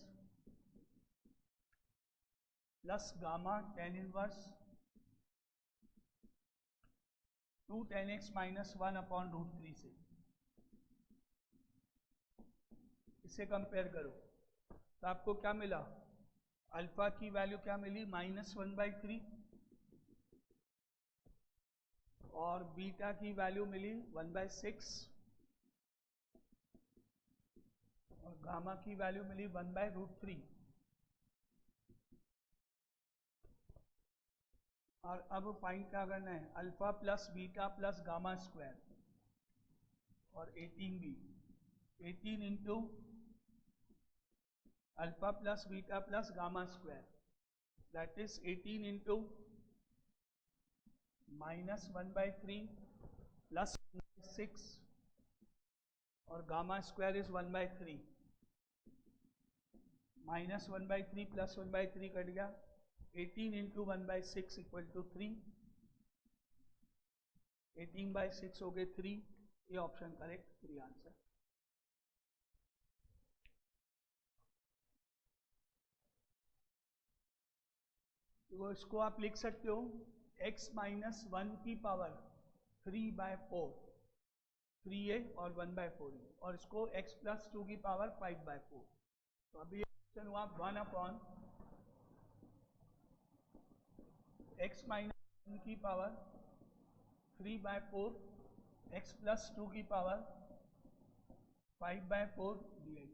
plus gamma tan inverse 2 tan x minus 1 upon √3 से, इसे compare करो तो आपको क्या मिला, अल्फा की वैल्यू क्या मिली, -1/3, और बीटा की वैल्यू मिली 1/6, और गामा की वैल्यू मिली 1/√3। और अब फाइंड क्या करना है, alpha plus beta plus gamma square, और 18b, 18 into alpha plus beta plus gamma square, that is 18 into -1/3 plus 6, और gamma square is 1/3, -1/3 plus 1/3 cut गया, 18 इंटू 1/6 इक्वल टू 3, 18/6 हो गए 3, ये ऑप्शन करेक्ट, 3 आंसर। तो इसको आप लिख सकते हो x माइनस 1 की पावर 3/4, 3a और 1/4a, और इसको x प्लस 2 की पावर 5/4। तो अभी ऑप्शन हुआ 1 अपॉन x माइनस 1 की पावर 3/4 x प्लस 2 की पावर 5/4 dx।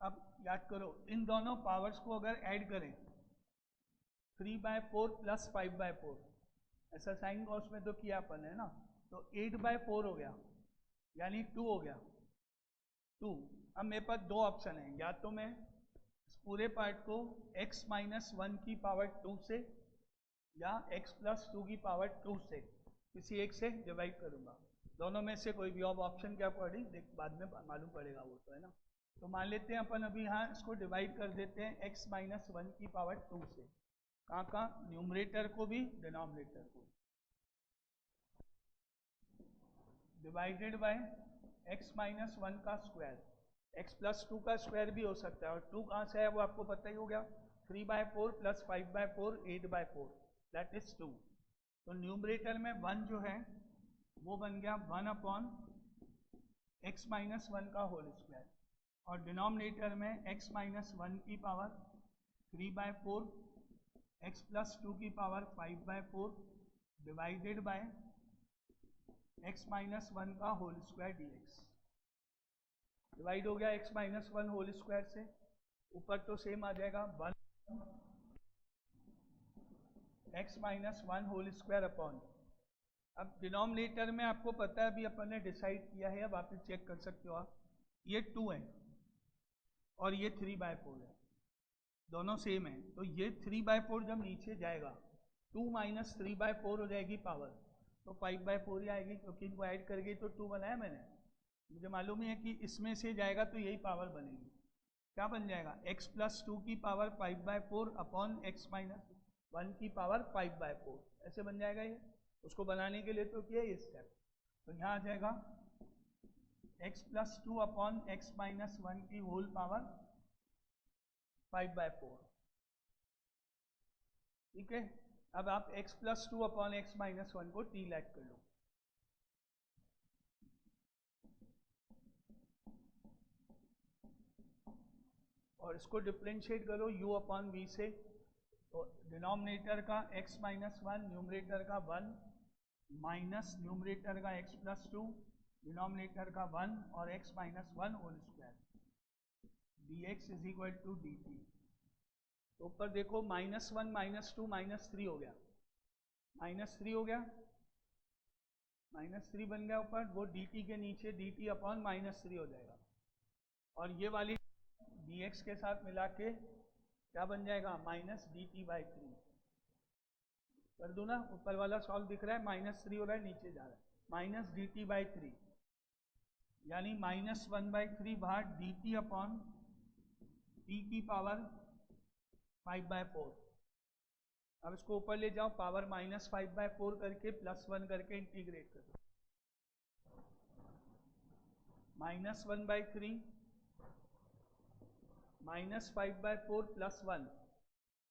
अब याद करो, इन दोनों पावर्स को अगर ऐड करें 3/4 प्लस 5/4, ऐसा साइन कॉस में तो किया अपन है ना, तो 8/4 हो गया, यानी 2 हो गया, 2। अब मेरे पास दो ऑप्शन है, या तो मैं इस पूरे पार्ट को x माइनस 1 की पावर 2 से या x प्लस 2 की पावर 2 से किसी एक से डिवाइड करूंगा, दोनों में से कोई भी। अब ऑप्शन क्या पड़ी देख बाद में मालूम पड़ेगा, वो तो है ना। तो मान लेते हैं अपन अभी यहाँ इसको डिवाइड कर देते हैं x माइनस 1 की पावर 2 से। कहाँ कहाँ? न्यूमरेटर को भी डिनोमिनेटर को। डिवाइडेड बाय x माइनस 1 का स्क्वायर, x प्लस 2 का स्क्वायर भी हो सकता है, और 2 कहाँ से है वो आपको पता ही हो गया। 3/4 प्लस 5/4 8/4 दैट इज 2। तो न्यूमरेटर में 1 जो है वो बन गया 1 अपॉन x माइनस 1 का होल स्क्वायर, और डिनोमिनेटर में x माइनस 1 की पावर 3/4 x प्लस 2 की power 5/4 divided by x minus 1 का होल स्क्वायर dx। डिवाइड हो गया x माइनस 1 होल स्क्वायर से, ऊपर तो सेम आ जाएगा 1 x minus 1 whole square upon. अब डिनोमिनेटर में आपको पता है, अभी अपन ने डिसाइड किया है, अब आप चेक कर सकते हो आप, ये 2 है और ये 3/4 है, दोनों सेम है। तो ये 3/4 जब नीचे जाएगा 2 माइनस 3/4 हो जाएगी पावर, तो 5/4 ही आएगी, क्योंकि इनको ऐड करके तो 2 बनाया मैंने। मुझे मालूम ही है कि इसमें से जाएगा तो यही पावर बनेगी। क्या बन जाएगा? x प्लस 2 की पावर 5/4 अपॉन x माइनस 1 की पावर 5/4, ऐसे बन जाएगा ये। उसको बनाने के लिए तो किया ये स्टेप, तो यहाँ आ जाएगा x plus 2 upon x minus 1 की होल पावर 5/4। ठीक है, अब आप x plus 2 upon x minus 1 को t लैग कर लो। और इसको डिफ्रेंशिएट करो u अपॉन v से, तो डिनोमिनेटर का x माइनस 1, न्यूमरेटर का 1, माइनस न्यूमरेटर का x प्लस 2, डिनोमिनेटर का 1 और x minus 1 whole square dx is equal to dt। तो ऊपर देखो -1 -2 -3 हो गया, -3 हो गया, -3 बन गया ऊपर, वो dt के नीचे dt अपॉन -3 हो जाएगा, और ये वाली dx के साथ मिला के क्या बन जाएगा? Minus dt/3। कर दूं ना, ऊपर वाला सॉल्व दिख रहा है, -3 हो रहा है, नीचे जा रहा है, माइनस dt/3, यानी -1/3 भाग dt अपॉन t की पावर 5/4। अब इसको ऊपर ले जाओ, पावर -5/4 करके +1 करके इंटीग्रेट करो, -1/3 -5/4 +1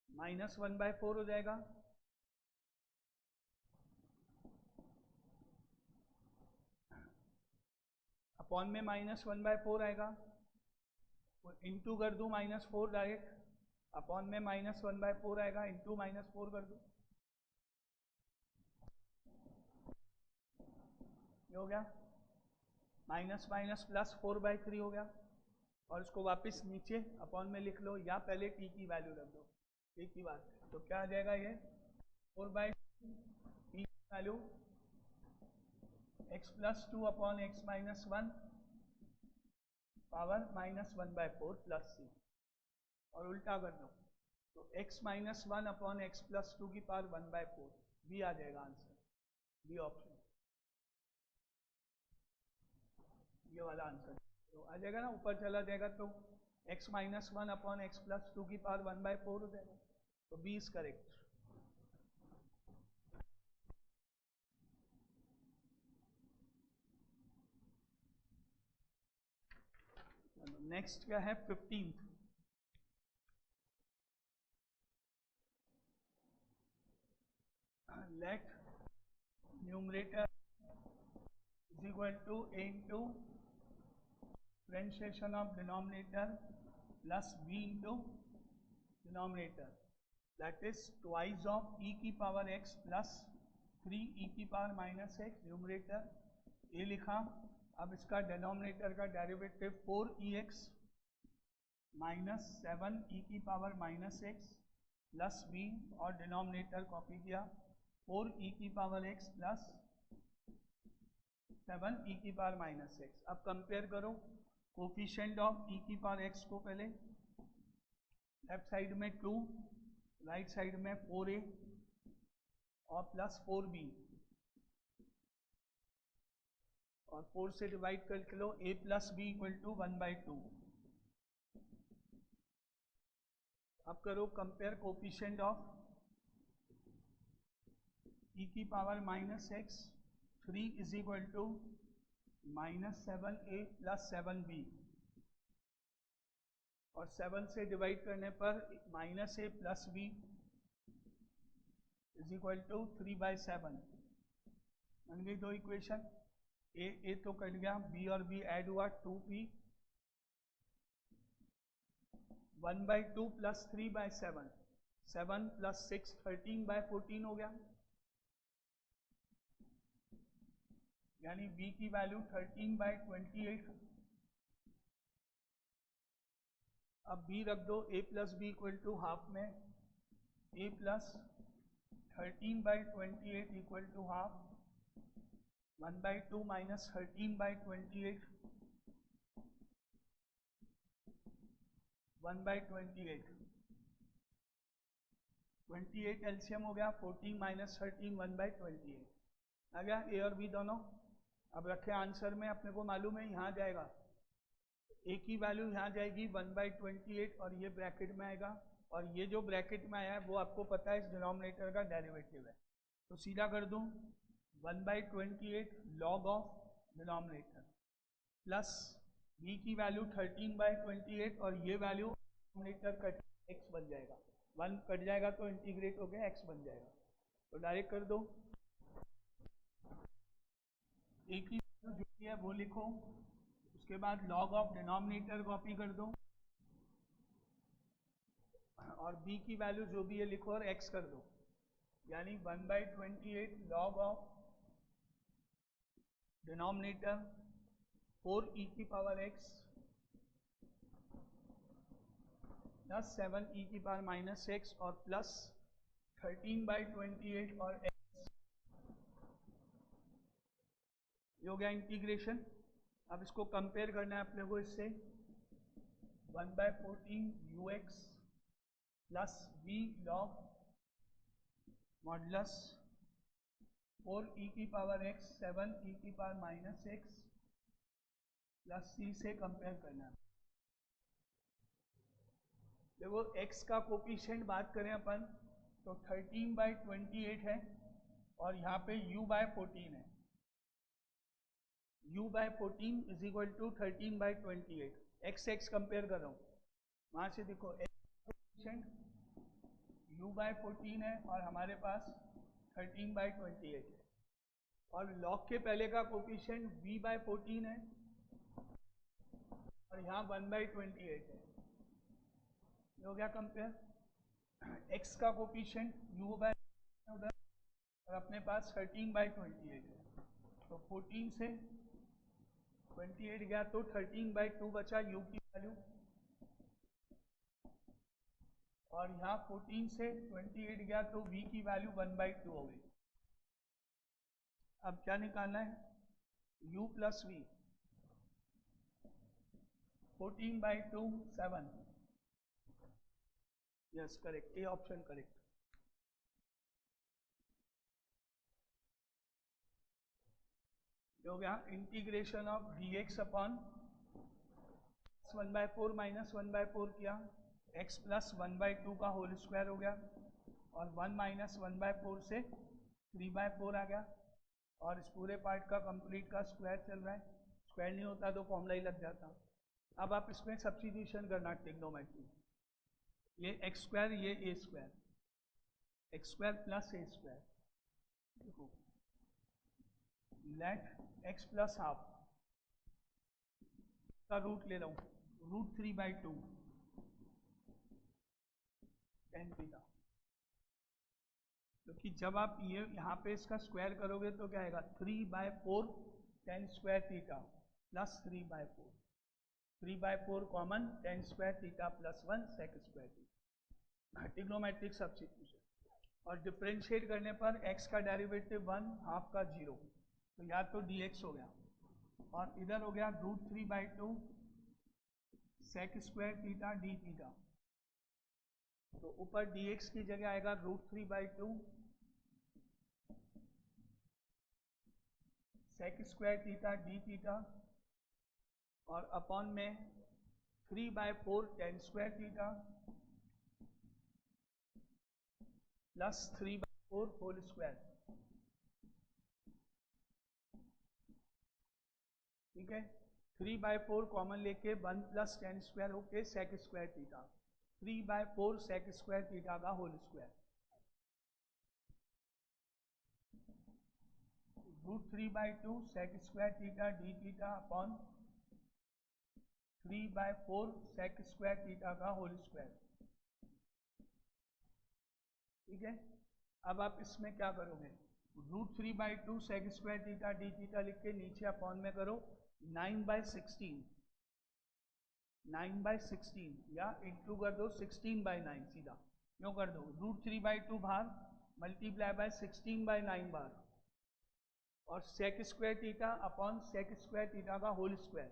-1/4 हो जाएगा, अपॉन में -1/4 आएगा, इंटू कर दूं -4 डायरेक्ट, अपॉन में -1/4 आएगा, इंटू -4 कर दूं, ये हो गया, माइनस माइनस प्लस 4/3 हो गया, और इसको वापस नीचे अपॉन में लिख लो, या पहले t की वैल्यू रख दो, ठीक की बात। तो क्या आ जाएगा? ये 4/t की value x plus 2 upon x minus 1 power -1/4 plus c, और उल्टा कर दो, तो x minus 1 upon x plus 2 की पावर 1/4, बी आ जाएगा आंसर, बी ऑप्शन, ये वाला आंसर तो आ जाएगा ना, ऊपर चला जाएगा तो x minus 1 upon x plus 2 की पावर 1/4 हो जाएगा, तो बी इज करेक्ट। नेक्स्ट क्या है? 15th, let numerator is equal to a into differentiation of denominator plus b into denominator, that is twice of e की पावर x प्लस 3e की power minus x, न्यूमरेटर a लिखा। अब इसका denominator का derivative 4ex minus 7e की power minus x plus b, और denominator copy किया 4e की पावर x प्लस 7e की पावर माइनस x। अब कंपेयर करो कोफिशिएंट ऑफ e की पावर x को, पहले लेफ्ट साइड में 2, राइट साइड में 4a और प्लस 4b, और 4 से डिवाइड करके लो, a plus b equal to 1/2, अब करो कंपेयर कोफिशिएंट ऑफ e की power -x 3 is equal to -7a plus 7b, और 7 से डिवाइड करने पर -a plus b is equal to 3/7। बन गई दो इक्वेशन। ए तो कट गया, b और b ऐड हुआ 2p, 1/2 प्लस 3/7, 7 प्लस 6 13/14 हो गया, यानी b की वैल्यू 13/28। अब b रख दो, a plus b equal to half में, a plus 13/28 equal to half, 1/2 minus 13/28, 1/28, 28 LCM हो गया, 14 माइनस 13 1/28 आ गया ए और बी दोनों। अब रखे आंसर में, अपने को मालूम है यहाँ जाएगा, ए की वैल्यू यहाँ जाएगी 1/28 और ये ब्रैकेट में आएगा, और ये जो ब्रैकेट में आया है वो आपको पता है इस डिनोमिनेटर का डेरिवेटिव है, तो सीधा कर दूं 1/28 log of denominator plus b की वैल्यू 13/28 और ये वैल्यू डिनोमिनेटर कट x बन जाएगा, 1 कट जाएगा तो इंटीग्रेट हो गया x बन जाएगा, तो डायरेक्ट कर दो। a की वैल्यू जो भी है वो लिखो, उसके बाद लॉग ऑफ डिनोमिनेटर कॉपी कर दो और b की वैल्यू जो भी है लिखो और x कर दो, यानी 1/28 log ऑफ डिनोमिनेटर 4e की पावर x प्लस 7e की पावर -x और प्लस 13/28 और x, ये हो गया इंटीग्रेशन। अब इसको कंपेयर करना है अपने को इससे, 1/14 ux plus v log modulus 4e की पावर x 7e की पावर -x प्लस c से कंपेयर करना है। देखो x का कोफिशिएंट बात करें अपन तो 13/28 है और यहाँ पे u/14 है, u/14 is equal to 13/28, x compare कर रहा हूँ, वहाँ से देखो कोफिशिएंट u/14 है और हमारे पास 13/28 है, और लॉग के पहले का कोफिशिएंट v/14 है और यहाँ 1/28 है, ये हो गया कंपेयर। x का कोफिशिएंट u/14 उधर और अपने पास 13/28 है, तो 14 से 28 गया तो 13/2 बचा u की वैल्यू, और यहाँ 14 से 28 गया तो v की वैल्यू 1/2 हो गई। अब क्या निकालना है, u plus v, 14/2 7, yes correct, A option correct. हो गया integration of dx upon 1/4 minus 1/4 किया, x प्लस 1/2 का होल स्क्वायर हो गया, और 1 माइनस 1/4 से 3/4 आ गया, और इस पूरे पार्ट का कंप्लीट का स्क्वायर चल रहा है, स्क्वायर नहीं होता तो फॉर्मूला ही लग जाता। अब आप इसमें सब्स्टिट्यूशन करना ट्रिग्नोमेट्री, ये x स्क्वायर ये a square, x square plus a square, देखो लेट x प्लस हाफ का रूट ले रहा हूँ, √3/2 tan थीटा, क्योंकि जब आप ये यहाँ पे इसका स्क्वायर करोगे तो क्या आएगा 3/4 tan square theta plus 3/4, 3/4 common tan square theta plus 1 sec square theta, trigonometric substitution. और डिफरेंशिएट करने पर x का डेरिवेटिव 1 हाफ का 0, तो या तो dx हो गया, और इधर हो गया √3/2 sec square theta d theta, तो ऊपर dx की जगह आएगा √3/2 sec square theta d theta, और अपॉन में 3/4 tan square theta plus 3/4 whole square, ठीक है। 3/4 कॉमन लेके 1 प्लस tan स्क्वायर होके sec square theta, 3/4 sec square theta का whole square, √3/2 sec square theta d theta upon 3/4 sec square theta का whole square, ठीक है। अब आप इसमें क्या करोगे, √3/2 sec square theta d theta लिख के नीचे अपॉन में करो 9/16, 9/16 या इंटू कर दो 16/9, सीधा क्यों कर दो, √3/2 बाहर मल्टीप्लाई बाय 16/9 बार, और sec square theta upon sec square theta का होल स्क्वायर,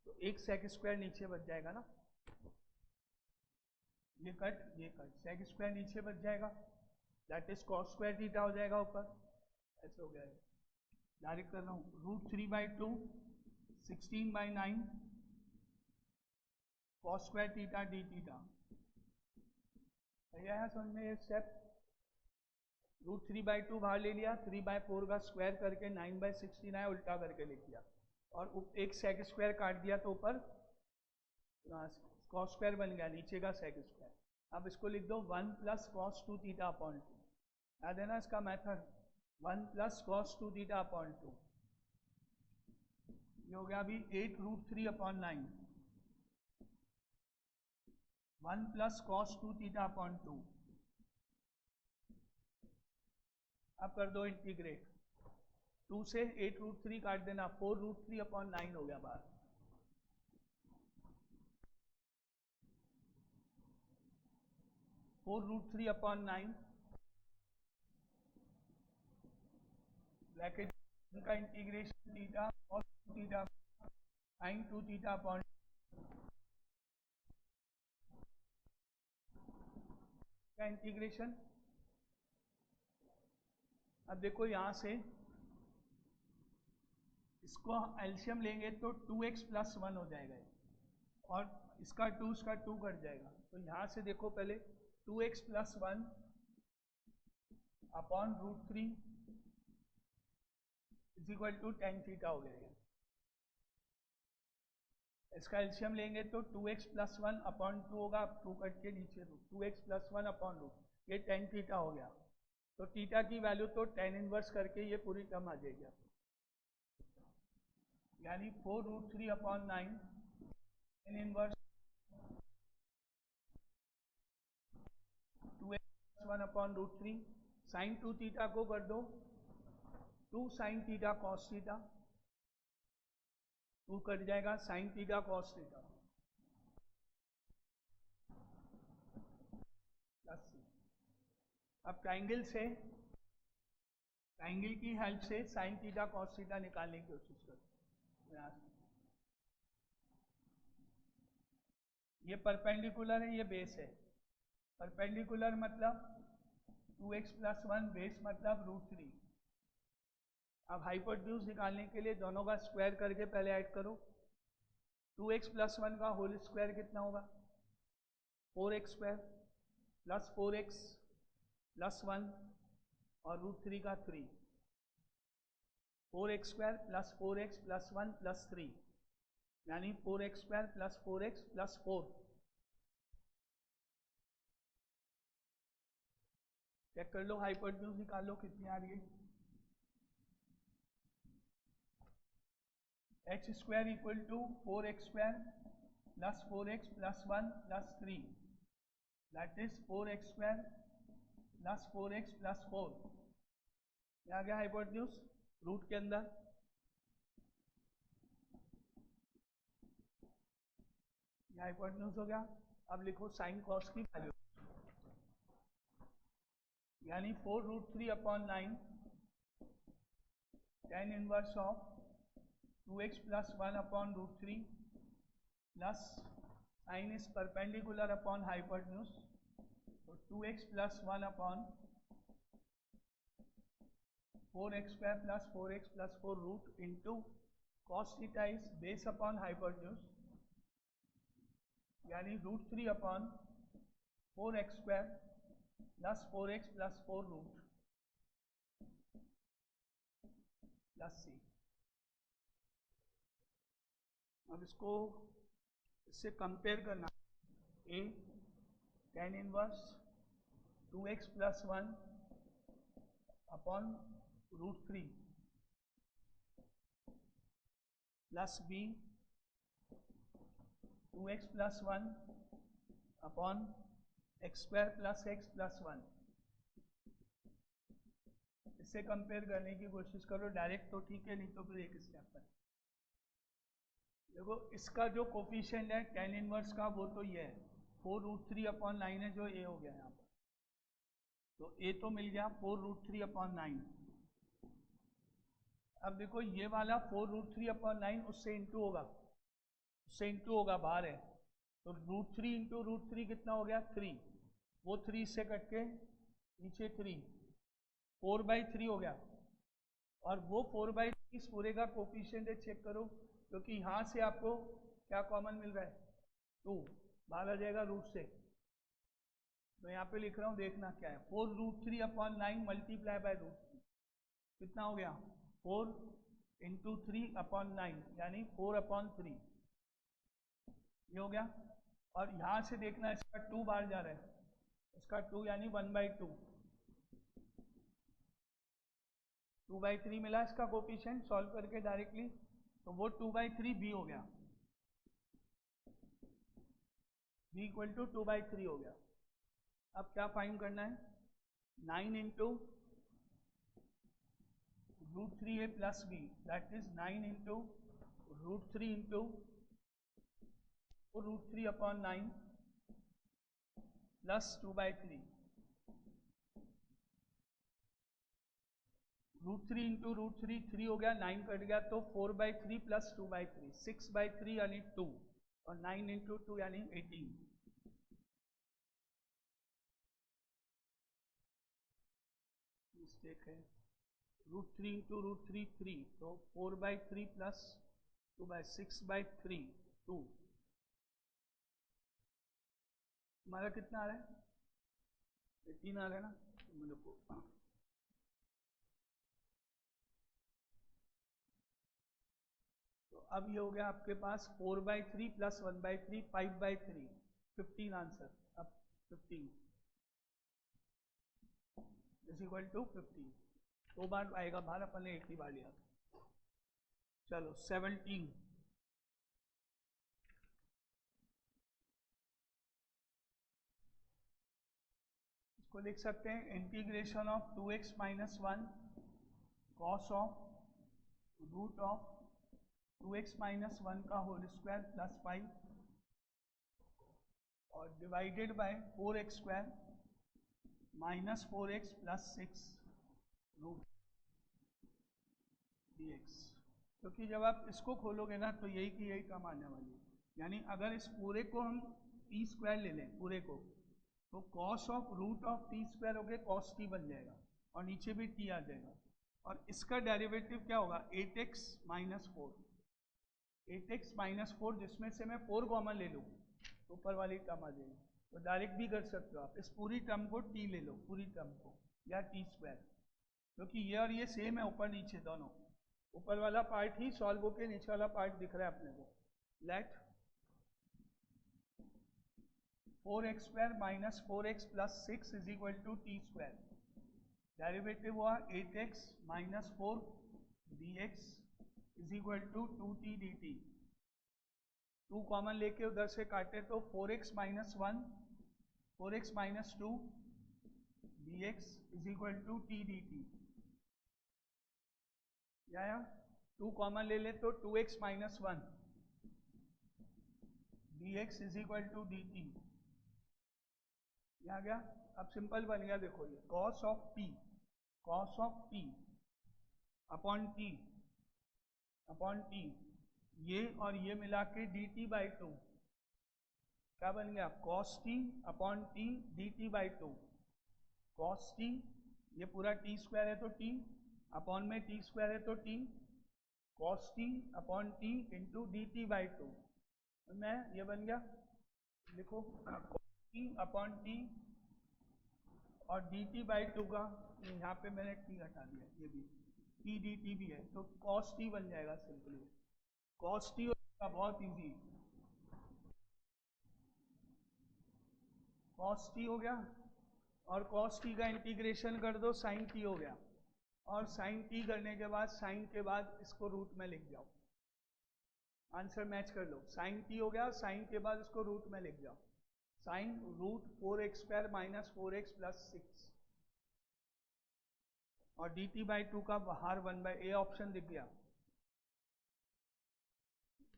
तो एक सेक स्क्वायर नीचे बच जाएगा ना, ये कट सेक स्क्वायर नीचे बच जाएगा, that is cos square theta हो जाएगा ऊपर, ऐसे हो गया है। डायरेक्ट कर रहा हूँ, √3/2 16/9 cos square theta d theta, सही आया समझ में ये स्टेप। √3/2 बाहर ले लिया, 3/4 का स्क्वायर करके 9/16 आया, उल्टा करके लिख दिया, और एक सेक स्क्वायर काट दिया तो ऊपर कॉस स्क्वायर बन गया, नीचे का सेक स्क्वायर। अब इसको लिख दो 1 प्लस कॉस 2 थीटा अपॉन 2, याद है ना इसका method, 1 plus cos 2 theta upon 2, ये हो गया अभी 8√3/9, 1 प्लस कॉस 2 थीटा अपॉन 2, अब कर दो इंटीग्रेट, 2 से 8√3 काट देना, 4√3/9 हो गया बाहर, (4√3/9) ब्रैकेट का integration theta cos 2 theta sin 2 theta upon का इंटीग्रेशन। अब देखो यहां से इसको एलसीएम लेंगे तो 2x + 1 हो जाएगा, और इसका 2 कट जाएगा, तो यहां से देखो पहले 2x + 1 अपॉन √3 = tan थीटा हो गया। इसका एलसीएम लेंगे तो 2x + 1 अपॉन 2 होगा, 2 कट के नीचे 2x + 1 अपॉन √, ये tan थीटा हो गया, तो थीटा की वैल्यू तो tan इनवर्स करके ये पूरी टर्म आ जाएगी, यानी 4√3/9 tan inverse 2x + 1 upon √3, sin 2 theta को कर दो 2 sin theta cos theta, 2 cut जाएगा, sin theta cos theta plus. अब ट्राइंगल की हेल्प से sin थीटा cos थीटा निकालने की कोशिश करो। ये परपेंडिकुलर है, ये बेस है, परपेंडिकुलर मतलब 2x + 1, बेस मतलब √3। अब हाइपोटेन्यूज निकालने के लिए दोनों का स्क्वायर करके पहले ऐड करो, 2x + 1 का होल स्क्वायर कितना होगा, 4x² प्लस 4x + 1 और √3 का 3, 4x² + 4x + 1 + 3, यानी 4x² + 4x + 4। चेक कर लो, हाइपोटेन्यूज निकाल लो कितनी आ रही है, h² = 4x² + 4x + 1 + 3, that is 4x² + 4x + 4। क्या आ गया हाइपोटेन्यूज रूट के अंदर, ये हाइपोटेन्यूज हो गया। अब लिखो साइन कॉस की वैल्यू, यानी 4√3/9 tan inverse of 2x + 1 upon √3 plus sine is perpendicular upon hypotenuse, तो 2x + 1 अपॉन 4x² + 4x + 4 root into cos theta is base upon hypotenuse, यानी √3 upon 4x² plus 4x plus 4 root plus c। अब इसको इससे compare करना, a tan inverse 2x plus 1 upon root 3 plus b 2x plus 1 upon x square plus x plus 1। इससे compare करने की कोशिश करो, डायरेक्ट तो ठीक है, नहीं तो फिर एक स्टेप पर देखो। इसका जो कोफिशिएंट है tan इनवर्स का वो तो ये है 4 रूट 3 अपॉन 9 है, जो a हो गया यहाँ पर, तो a तो मिल गया 4 रूट 3 अपॉन 9। अब देखो ये वाला 4 रूट 3 अपॉन 9 उससे इंटू होगा, उससे इंटू होगा, बाहर है, तो रूट 3 इंटू रूट 3 कितना हो गया 3, वो 3 से कट के नीचे 3, 4/3 हो गया। और वो 4/3 इस पूरे का कोफिशिएंट है, चेक करो, क्योंकि यहाँ से आपको क्या कॉमन मिल रहा है 2, बाहर आ जाएगा रूट से, तो यहाँ पे लिख रहा हूँ, देखना क्या है 4 root 3 upon 9 multiply by root 3 कितना हो गया 4 इंटू 3 अपॉन 9 यानी 4 अपॉन 3, ये हो गया। और यहाँ से देखना इसका 2 बाहर जा रहा है, इसका 2 यानी 1/2, 2/3 मिला इसका कोफिशिएंट सॉल्व करके डायरेक्टली, तो वो 2/3 b हो गया, b इक्वल टू 2/3 हो गया। अब क्या फाइंड करना है, 9 into root 3a plus b, that is 9 into root 3 into root 3 upon 9 plus 2/3, root 3 into root 3 3 हो गया, 9 कट गया, तो 4/3 प्लस 2/3 6/3 यानी 2, और 9 इंटू 2 यानी 18। मिस्टेक है, रूट 3 इंटू रूट 3 3, तो 4/3 प्लस 2/6/3 2, हमारा कितना आ रहा है 18 आ रहा है ना, मेरे को तो अब ये हो गया आपके पास 4/3 प्लस 1/3 5/3 15 आंसर। अब 15 इज इक्वल टू 15, 2 बार आएगा बाहर, अपन ने 1 ही बार लिया। चलो 17, इसको लिख सकते हैं integration of 2x minus 1 cos of root of 2x minus 1 का होल स्क्वायर प्लस 5 और divided by 4x square minus 4x plus 6 root dx। क्योंकि जब आप इसको खोलोगे ना तो यही की यही कम आने वाली है, यानी अगर इस पूरे को हम t स्क्वायर ले लें पूरे को, तो cos of root of t square हो गया कॉस t बन जाएगा, और नीचे भी t आ जाएगा, और इसका डेरिवेटिव क्या होगा 8x माइनस 4, 8x माइनस 4, जिसमें से मैं 4 कॉमन ले लूँ तो ऊपर वाली टर्म आ जाएगी। तो डायरेक्ट भी कर सकते हो आप, इस पूरी टर्म को t ले लो, पूरी टर्म को, या t स्क्वायर, क्योंकि ये और ये सेम है ऊपर नीचे दोनों, ऊपर वाला पार्ट ही सॉल्व होके नीचे वाला पार्ट दिख रहा है अपने को। Let 4x square minus 4x plus 6 is equal to t square, derivative हुआ 8x minus 4 dx is equal to 2t dt, 2 common लेके उधर से काटे तो 4x minus 1 4x minus 2 dx is equal to t dt, या 2 common ले ले तो 2x minus 1 dx is equal to dt, आ गया। अब सिंपल बन गया, देखो ये cos of t upon t, ये और ये मिला के dt/2 क्या बन गया cos t upon t dt/2, cos t ये पूरा t स्क्वायर है तो t अपॉन में t स्क्वायर है तो t, cos t upon t into dt/2, मैं ये बन गया, लिखो cos t अपॉन t और dt बाई 2 का, यहाँ पे मैंने t हटा दिया, ये भी t dt भी है, तो cos t बन जाएगा सिंपली। cos t होगा बहुत इजी, cos t हो गया, और cos t का इंटीग्रेशन कर दो sin t हो गया, और sin t करने के बाद sin के बाद इसको रूट में लिख जाओ, आंसर मैच कर लो। sin t हो गया, sin के बाद इसको रूट में लिख जाओ, sin root 4x² minus 4x plus 6, और dt बाई 2 का बाहर 1/a ऑप्शन दिख गया।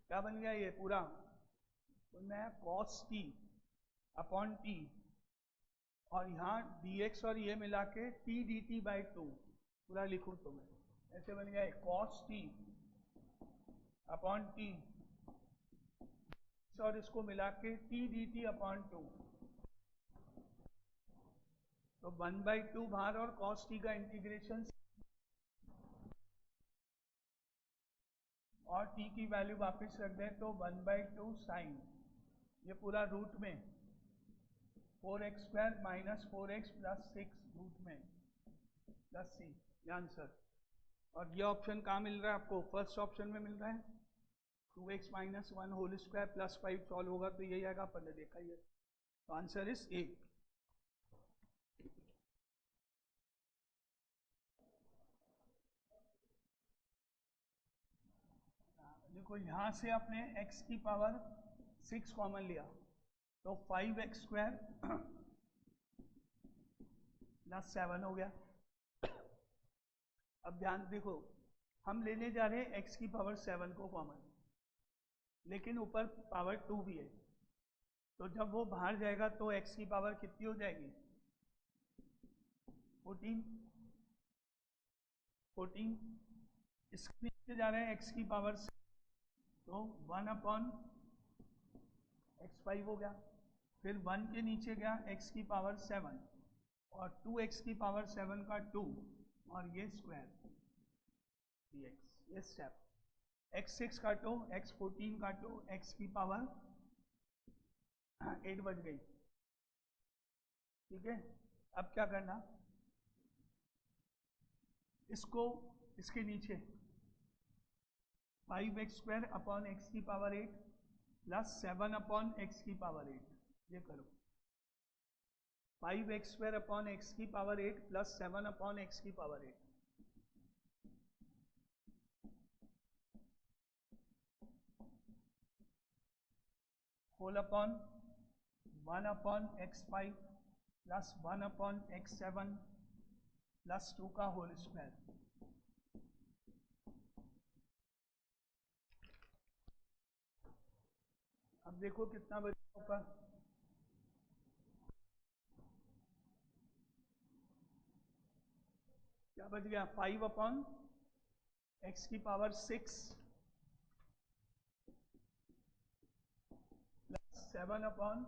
क्या बन गया ये पूरा? तो मैं cos t अपॉन t, और यहाँ dx और ये मिला के t dt बाई 2 पूरा लिखूं तो मैं ऐसे बन गया cos t अपॉन t, और इसको मिला के t dt अपॉन 2, तो 1/2 बाहर, और cos t का इंटीग्रेशन, और t की वैल्यू वापस रख दें तो 1/2 sin, ये पूरा रूट में 4x² minus 4x plus 6 root में प्लस c, ये आंसर। और ये ऑप्शन कहाँ मिल रहा है आपको? फर्स्ट ऑप्शन में मिल रहा है। 2x minus 1 whole square plus 5 solve होगा तो यही आएगा, अपन ने देखा ही है, तो आंसर इज ए। देखो यहाँ से आपने x की पावर 6 कॉमन लिया, तो 5x² प्लस 7 हो गया। अब ध्यान देखो, हम लेने जा रहे हैं x की पावर 7 को कॉमन, लेकिन ऊपर पावर 2 भी है, तो जब वो बाहर जाएगा तो x की पावर कितनी हो जाएगी? 14। इसके नीचे जा रहे हैं x की पावर 6, तो 1/x5 हो गया, फिर 1 के नीचे गया x की पावर 7, और 2x की पावर 7 का 2, और ये स्क्वायर dx, ये स्टेप, x6 काटो, x14 काटो, x की पावर 8 बच गई। ठीक है, अब क्या करना, इसको इसके नीचे 5x² अपॉन x की पावर 8 प्लस 7 अपॉन x की पावर 8, ये करो। 5x² अपॉन x की पावर 8 प्लस 7 अपॉन x की power 8, whole upon 1 upon x5 plus 1 upon x7 plus 2 का होल स्क्वायर। अब देखो कितना बचा ऊपर, क्या बच गया? 5 अपॉन x की पावर 6 प्लस 7 अपॉन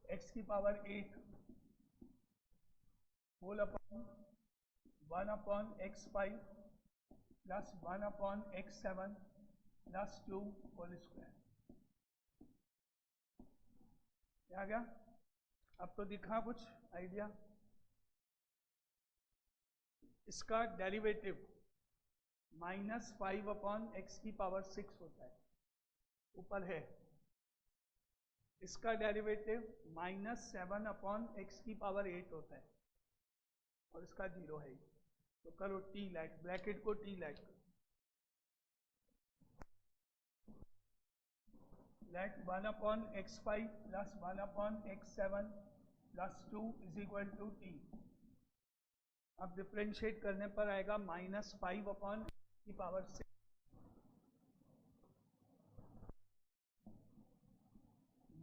x की power 8 whole upon 1 upon x5 plus 1 upon x7 plus 2 whole square. क्या आ गया? अब तो दिखा कुछ आइडिया। इसका डेरिवेटिव -5 अपॉन x की पावर 6 होता है, ऊपर है। इसका डेरिवेटिव -7 अपॉन x की पावर 8 होता है, और इसका 0 है, तो करो t लाइट, ब्रैकेट को t लाइट करो, let 1 upon x5 plus 1 upon x7 plus 2 is equal to t। अब डिफ्रेंशिएट करने पर आएगा -5 अपॉन की पावर 6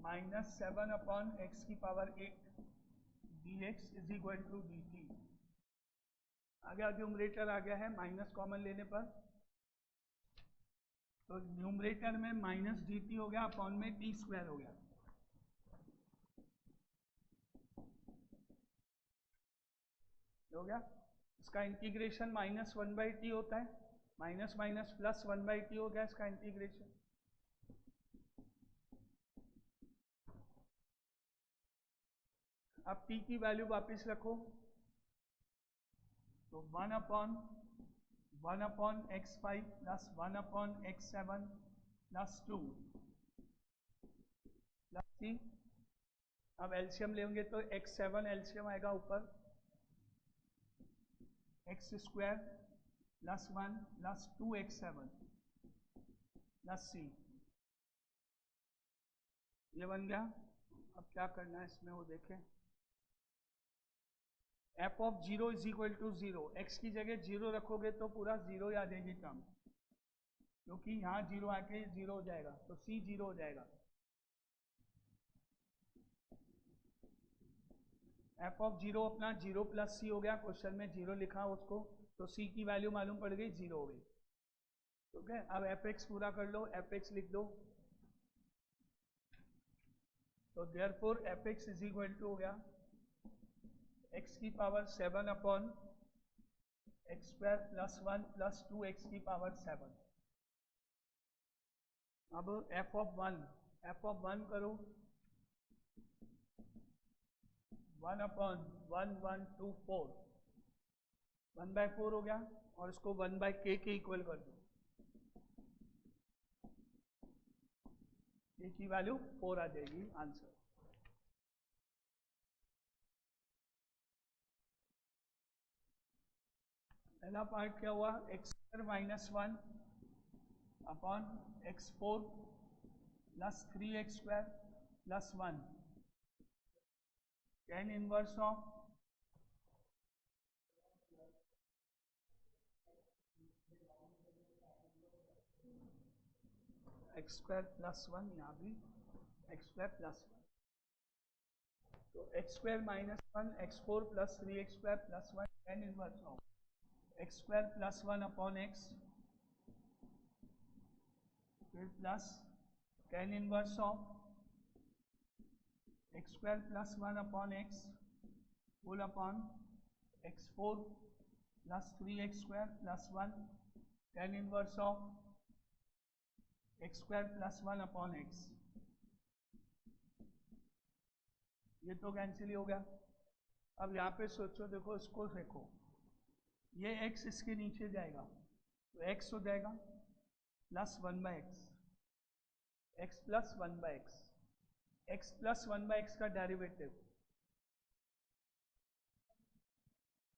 -7 अपॉन x की power 8 dx is equal to dt। आगे न्यूमरेटर आ गया है, माइनस कॉमन लेने पर, तो न्यूमरेटर में माइनस dt हो गया, अपॉन में t स्क्वायर हो गया। हो गया, इसका इंटीग्रेशन -1/t होता है, माइनस माइनस प्लस 1/t हो गया इसका इंटीग्रेशन। अब t की वैल्यू वापस रखो, तो 1 upon x5 plus 1 upon x7 plus 2 plus 3। अब एलसीएम लेंगे तो x7 एलसीएम आएगा ऊपर, x square plus 1 plus 2x7 plus c, ये बन गया। अब क्या करना है इसमें वो देखें। f of 0 is equal to 0, x की जगह 0 रखोगे तो पूरा 0 ही आ जाएगी टर्म, क्योंकि यहाँ 0 आके 0 हो जाएगा, तो c 0 हो जाएगा। f ऑफ 0 अपना 0 प्लस c हो गया, क्वेश्चन में 0 लिखा उसको, तो c की वैल्यू मालूम पड़ गई, 0 हो गई। ठीक है, अब fx पूरा कर लो, fx लिख दो, तो therefore fx is equal to हो गया x की power 7 upon x square plus 1 plus 2x की पावर 7। अब f ऑफ 1 करो, 1 अपॉन 1 1 2 4, 1/4 हो गया, और इसको 1/k के इक्वल कर दो, k की वैल्यू 4 आ जाएगी आंसर। पहला पार्ट क्या हुआ, x² minus 1 upon x4 plus 3x² plus 1 tan inverse of x² plus 1, यहाँ भी x² प्लस 1, तो x² minus 1 x4 plus 3x² plus 1 tan inverse of x² plus 1 upon x, फिर plus tan inverse of x² plus 1 upon x full upon x4 plus 3x² plus 1 tan inverse of x² plus 1 upon x। ये तो cancel ही हो गया। अब यहाँ पे सोचो, देखो इसको देखो, ये x इसके नीचे जाएगा तो x हो जाएगा plus 1/x, x plus 1/x, x plus 1/x का डेरिवेटिव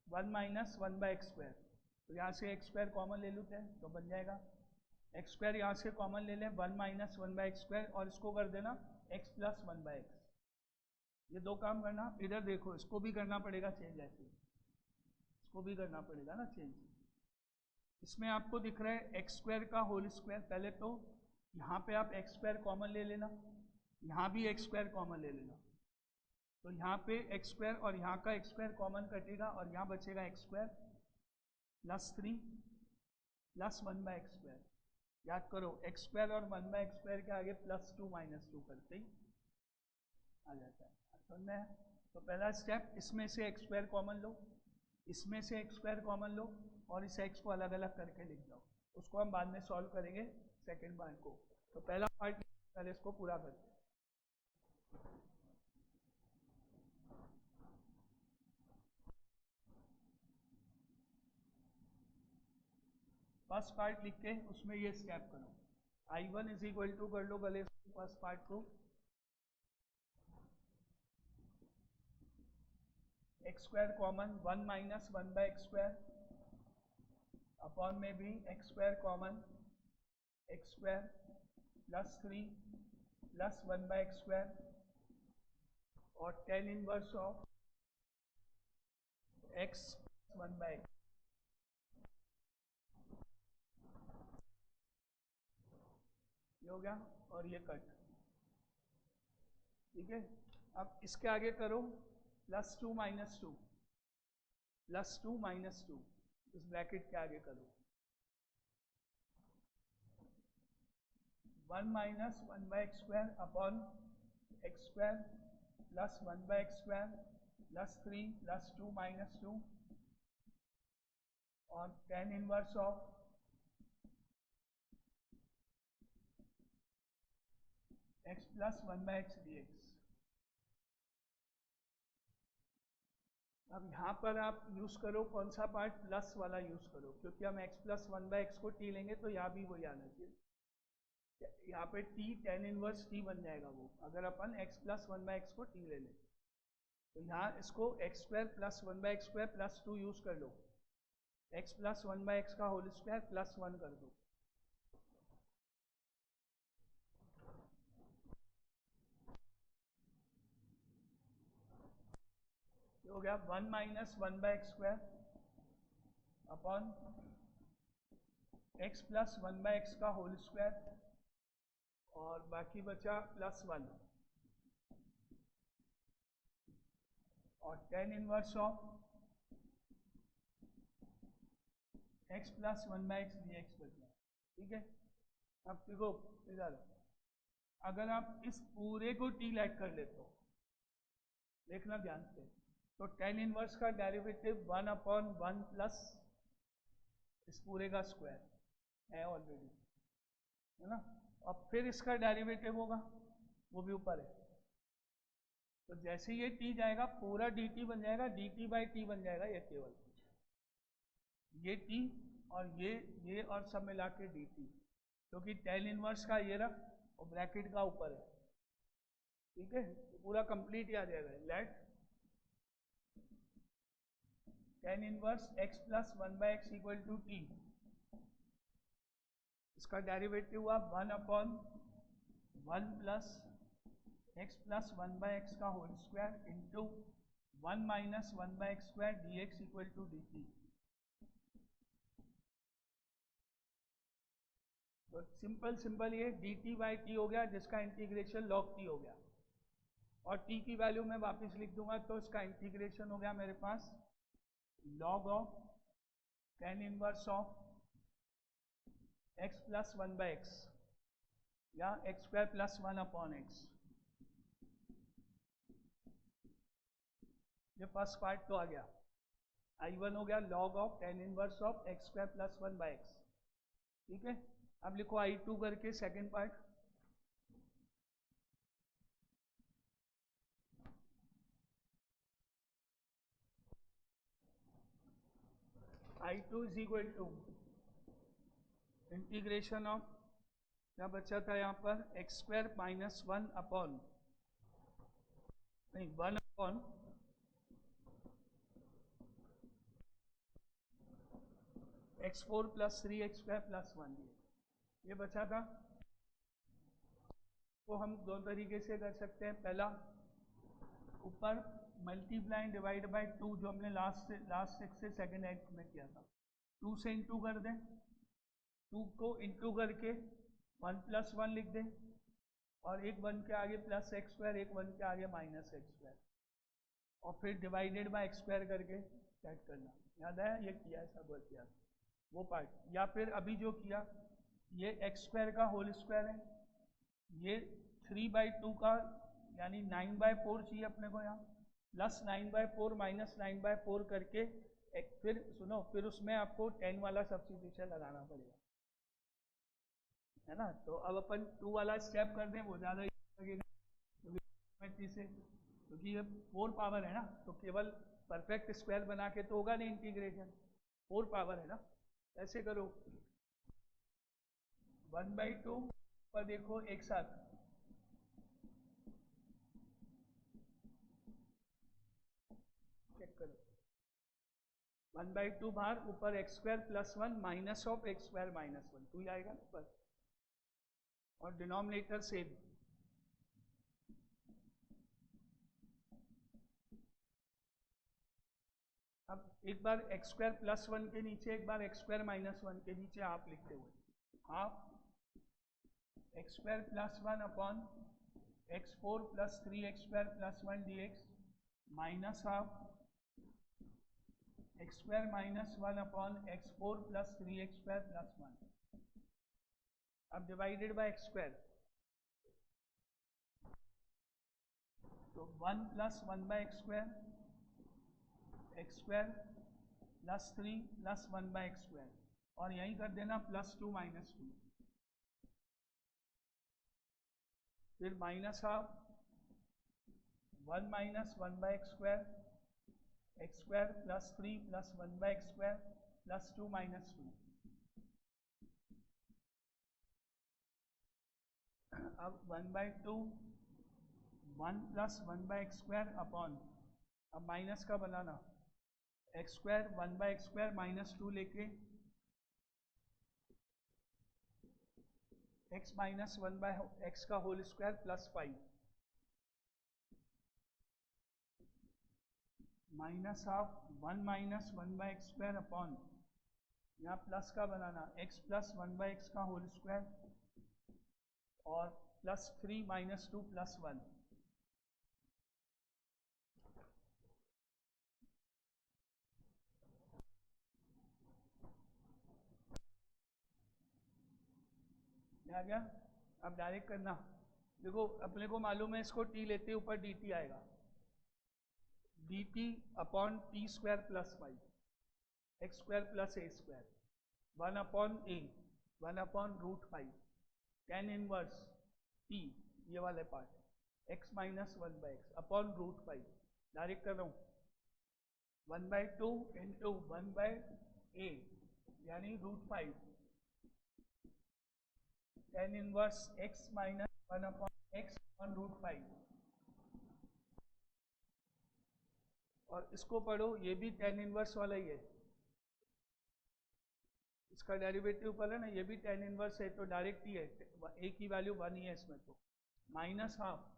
1 माइनस 1/x², तो यहाँ से x² कॉमन ले लेते हैं तो बन जाएगा x² यहाँ से कॉमन ले लें 1 माइनस 1/x², और इसको कर देना x प्लस 1/x। ये दो काम करना, इधर देखो इसको भी करना पड़ेगा चेंज, ऐसे इसको भी करना पड़ेगा ना चेंज। इसमें आपको दिख रहा है x² का होल स्क्वायर, पहले तो यहाँ पे आप x² कॉमन ले लेना, यहाँ भी x² कॉमन ले लेना, तो यहाँ पे x² और यहाँ का x² कॉमन कटेगा, और यहाँ बचेगा x² प्लस 3 प्लस 1/x²। याद करो x² और 1/x² के आगे प्लस 2 माइनस 2 करते ही आ जाता है, समझ में? तो पहला स्टेप, इसमें से x² कॉमन लो, इसमें से x² कॉमन लो, और इस x को अलग अलग करके लिख दो, उसको हम बाद में सॉल्व करेंगे सेकेंड पार्ट को। तो पहला पार्ट पहले इसको पूरा करते हैं। फर्स्ट पार्ट लिख के उसमें ये स्टेप करो, I1 इज इक्वल टू कर लो पहले फर्स्ट पार्ट को, x² common 1 minus 1/x² upon में भी x² common x² plus 3 plus 1/x² और tan inverse of x 1/x। ये हो गया, और ये कट, ठीक है। अब इसके आगे करो प्लस 2 माइनस 2, प्लस 2 माइनस 2, इस ब्रैकेट के आगे करो 1 minus 1/x² upon x² plus 1/x² plus 3 plus 2 minus 2 और tan inverse of x plus 1/x dx। अब यहाँ पर आप यूज़ करो कौन सा पार्ट, प्लस वाला यूज़ करो, क्योंकि हम x प्लस 1/x को t लेंगे तो यहाँ भी वही आना चाहिए। यहाँ पे t tan इनवर्स t बन जाएगा वो, अगर अपन x प्लस 1/x को t ले लें तो यहाँ इसको x square plus 1/x square plus 2 use कर लो, x प्लस 1/x का होल स्क्वायर प्लस 1 कर दो। हो गया 1 minus 1/x square upon x plus 1/x का होल स्क्वायर और बाकी बचा प्लस 1 और tan inverse of x plus 1/x dx बचा। ठीक है, अब देखो इधर अगर आप इस पूरे को t लेट कर लेते हो, देखना ध्यान से, तो tan इनवर्स का डेरिवेटिव 1/1 प्लस इस पूरे का स्क्वायर है ऑलरेडी, है ना। अब फिर इसका डेरिवेटिव होगा, वो भी ऊपर है, तो जैसे ये t जाएगा पूरा dt बन जाएगा, dt बाई t बन जाएगा, ये केवल ये t और ये और सब मिला के dt, क्योंकि tan इनवर्स का ये रहा और ब्रैकेट का ऊपर है। ठीक है, तो पूरा कंप्लीट ही आ जाएगा। Let tan inverse x plus 1/x equal to t, इसका डेरिवेटिव हुआ 1/1 प्लस x प्लस 1/x का whole square into 1 minus 1/x square dx equal to dt। तो सिंपल ये dt बाई t हो गया, जिसका इंटीग्रेशन log t हो गया, और t की वैल्यू मैं वापस लिख दूंगा, तो इसका इंटीग्रेशन हो गया मेरे पास log of tan inverse of x plus 1/x या x square plus 1 upon x। ये फर्स्ट पार्ट तो आ गया, I1 हो गया log of tan inverse of x square plus 1/x। ठीक है, अब लिखो I2 करके second part. I2 is equal to integration of, क्या बचा था यहाँ पर, x स्क्वायर माइनस 1 अपॉन, नहीं 1 upon x4 plus 3x square plus 1, ये बचा था। तो हम दो तरीके से कर सकते हैं, पहला ऊपर मल्टीप्लाई डिवाइड बाय 2 जो हमने लास्ट सिक्स से सेकेंड एक्ट में किया था, 2 से इंटू कर दें, 2 को इंटू करके 1 प्लस 1 लिख दें, और एक 1 के आगे प्लस एक्स स्क्वायर, एक 1 के आगे माइनस एक्स स्क्वायर, और फिर डिवाइडेड बाय एक्स स्क्वायर करके सेट करना। याद आया, ये किया है सब किया वो पार्ट। या फिर अभी जो किया, ये एक्स स्क्वायर का होल स्क्वायर है, ये 3/2 का यानी 9/4 चाहिए अपने को यहाँ, प्लस 9/4 माइनस 9/4 करके एक, फिर सुनो, फिर उसमें आपको 10 वाला सब्स्टिट्यूशन लगाना पड़ेगा, है ना। तो अब अपन 2 वाला स्टेप कर दें, वो ज़्यादा लगेगा से, क्योंकि ये 4 पावर है ना, तो केवल परफेक्ट स्क्वायर बना के तो होगा नहीं इंटीग्रेशन, 4 पावर है ना। ऐसे करो 1/2 पर देखो एक साथ, चेक करो 1/2 बाहर, ऊपर x square plus 1 minus of x square minus 1, 2 ही आएगा ना ऊपर, और डिनोमिनेटर सेम। अब एक बार एक्स स्क्वायर प्लस 1 के नीचे, एक बार एक्स स्क्वायर माइनस 1 के नीचे आप लिखते हुए, half x square plus 1 upon x4 plus 3x square plus 1 dx minus half x square minus 1 upon x4 plus 3x square plus 1। अब डिवाइडेड बाय एक्स स्क्वायर, तो 1 plus 1/x square, x square plus 3 plus 1/x square, और यहीं कर देना plus 2 minus 2, फिर minus half 1 minus 1/x square x square plus 3 plus 1 by x square plus 2 minus 2। अब 1/2 1 plus 1 by x square upon, अब minus का बनाना, x square 1 by x square minus 2 लेके एक्स माइनस 1 बाई एक्स का whole square plus 5 minus half 1 minus 1 by x square upon, यहाँ plus का बनाना, x plus 1 by x का whole square और प्लस 3 माइनस 2 प्लस 1। आ गया। अब डायरेक्ट करना, देखो अपने को मालूम है इसको टी लेते ऊपर डी टी आएगा, d t upon t square plus 5 x square plus a square 1 upon a 1 upon root 5 tan inverse t, ये वाले part x minus 1 by x upon root 5। Direct कर रहा हूँ 1/2 इंटू 1 बाई ए यानी root 5 tan inverse x minus 1 upon x upon root 5। और इसको पढ़ो, ये भी टेन इनवर्स वाला ही है, इसका डेरिवेटिव ऊपर है ना, ये भी टेन इनवर्स है तो डायरेक्ट ही है, ए की वैल्यू 1 ही है इसमें, तो minus half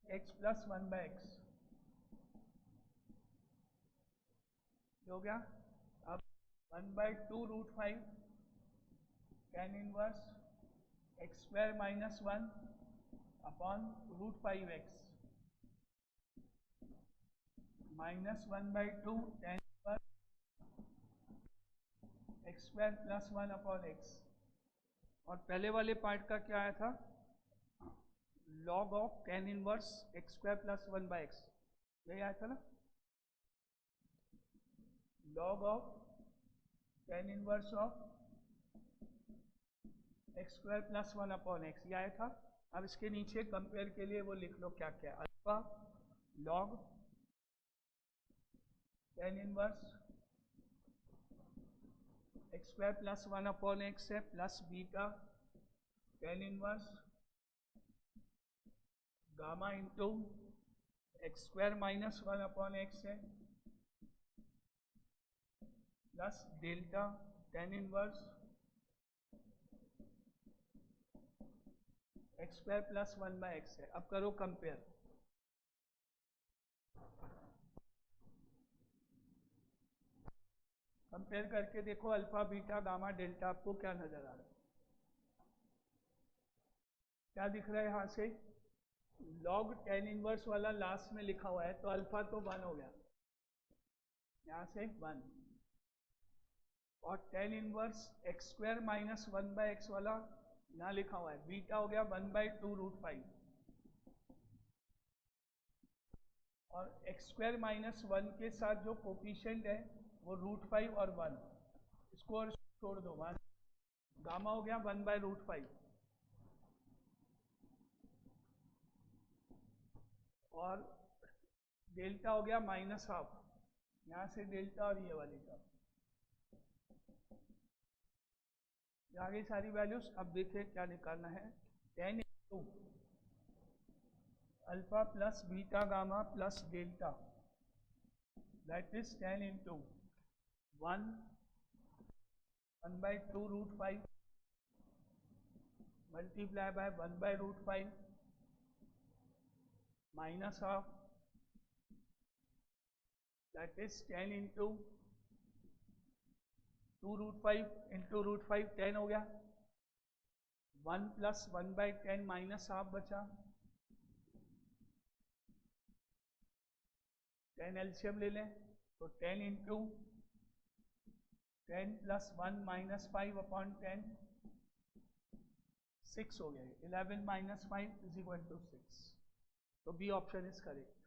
x plus 1 by x हो गया। अब 1/2 root 5 tan inverse x square minus 1 upon root 5 x minus 1/2 tan x square plus 1 upon x. और पहले वाले पार्ट का क्या आया था, log of tan inverse x square plus 1 by x, यही आया था ना, log of tan inverse of x square plus 1 upon x, ये आया था। अब इसके नीचे कंपेयर के लिए वो लिख लो क्या क्या, alpha log tan inverse x square plus 1 upon x है plus beta tan inverse gamma into x square minus 1 upon x है plus delta tan inverse x square plus 1 by x है। अब करो कंपेयर, कंपेयर करके देखो alpha beta gamma delta आपको क्या नजर आ रहा है, क्या दिख रहा है यहां से, लॉग टेन इनवर्स वाला लास्ट में लिखा हुआ है तो अल्फा तो 1 हो गया, यहां से 1, और ten inverse x square minus 1 by x वाला यहाँ लिखा हुआ है, बीटा हो गया 1/2 रूट 5, और एक्स स्क्वायर माइनस 1 के साथ जो कोफिशिएंट है वो रूट 5 और 1, इसको और छोड़ दो, वहां गामा हो गया 1/√5 और डेल्टा हो गया माइनस हाफ, यहाँ से डेल्टा और ये वाली का, आगे सारी वैल्यूज। अब देखिए क्या निकालना है, 10 into alpha plus beta gamma plus delta that is 10 into 1/2 root 5 multiply by 1/√5 minus half that is 10 into 2 root 5 into root 5 10 हो गया, 1 प्लस 1/10 माइनस हाफ बचा, 10 एलसीएम ले लें तो 10 इंटू 10 प्लस 1 माइनस 5 अपॉन 10 6 हो गया, 11 माइनस 5 इज इक्वल टू 6, तो B option is correct.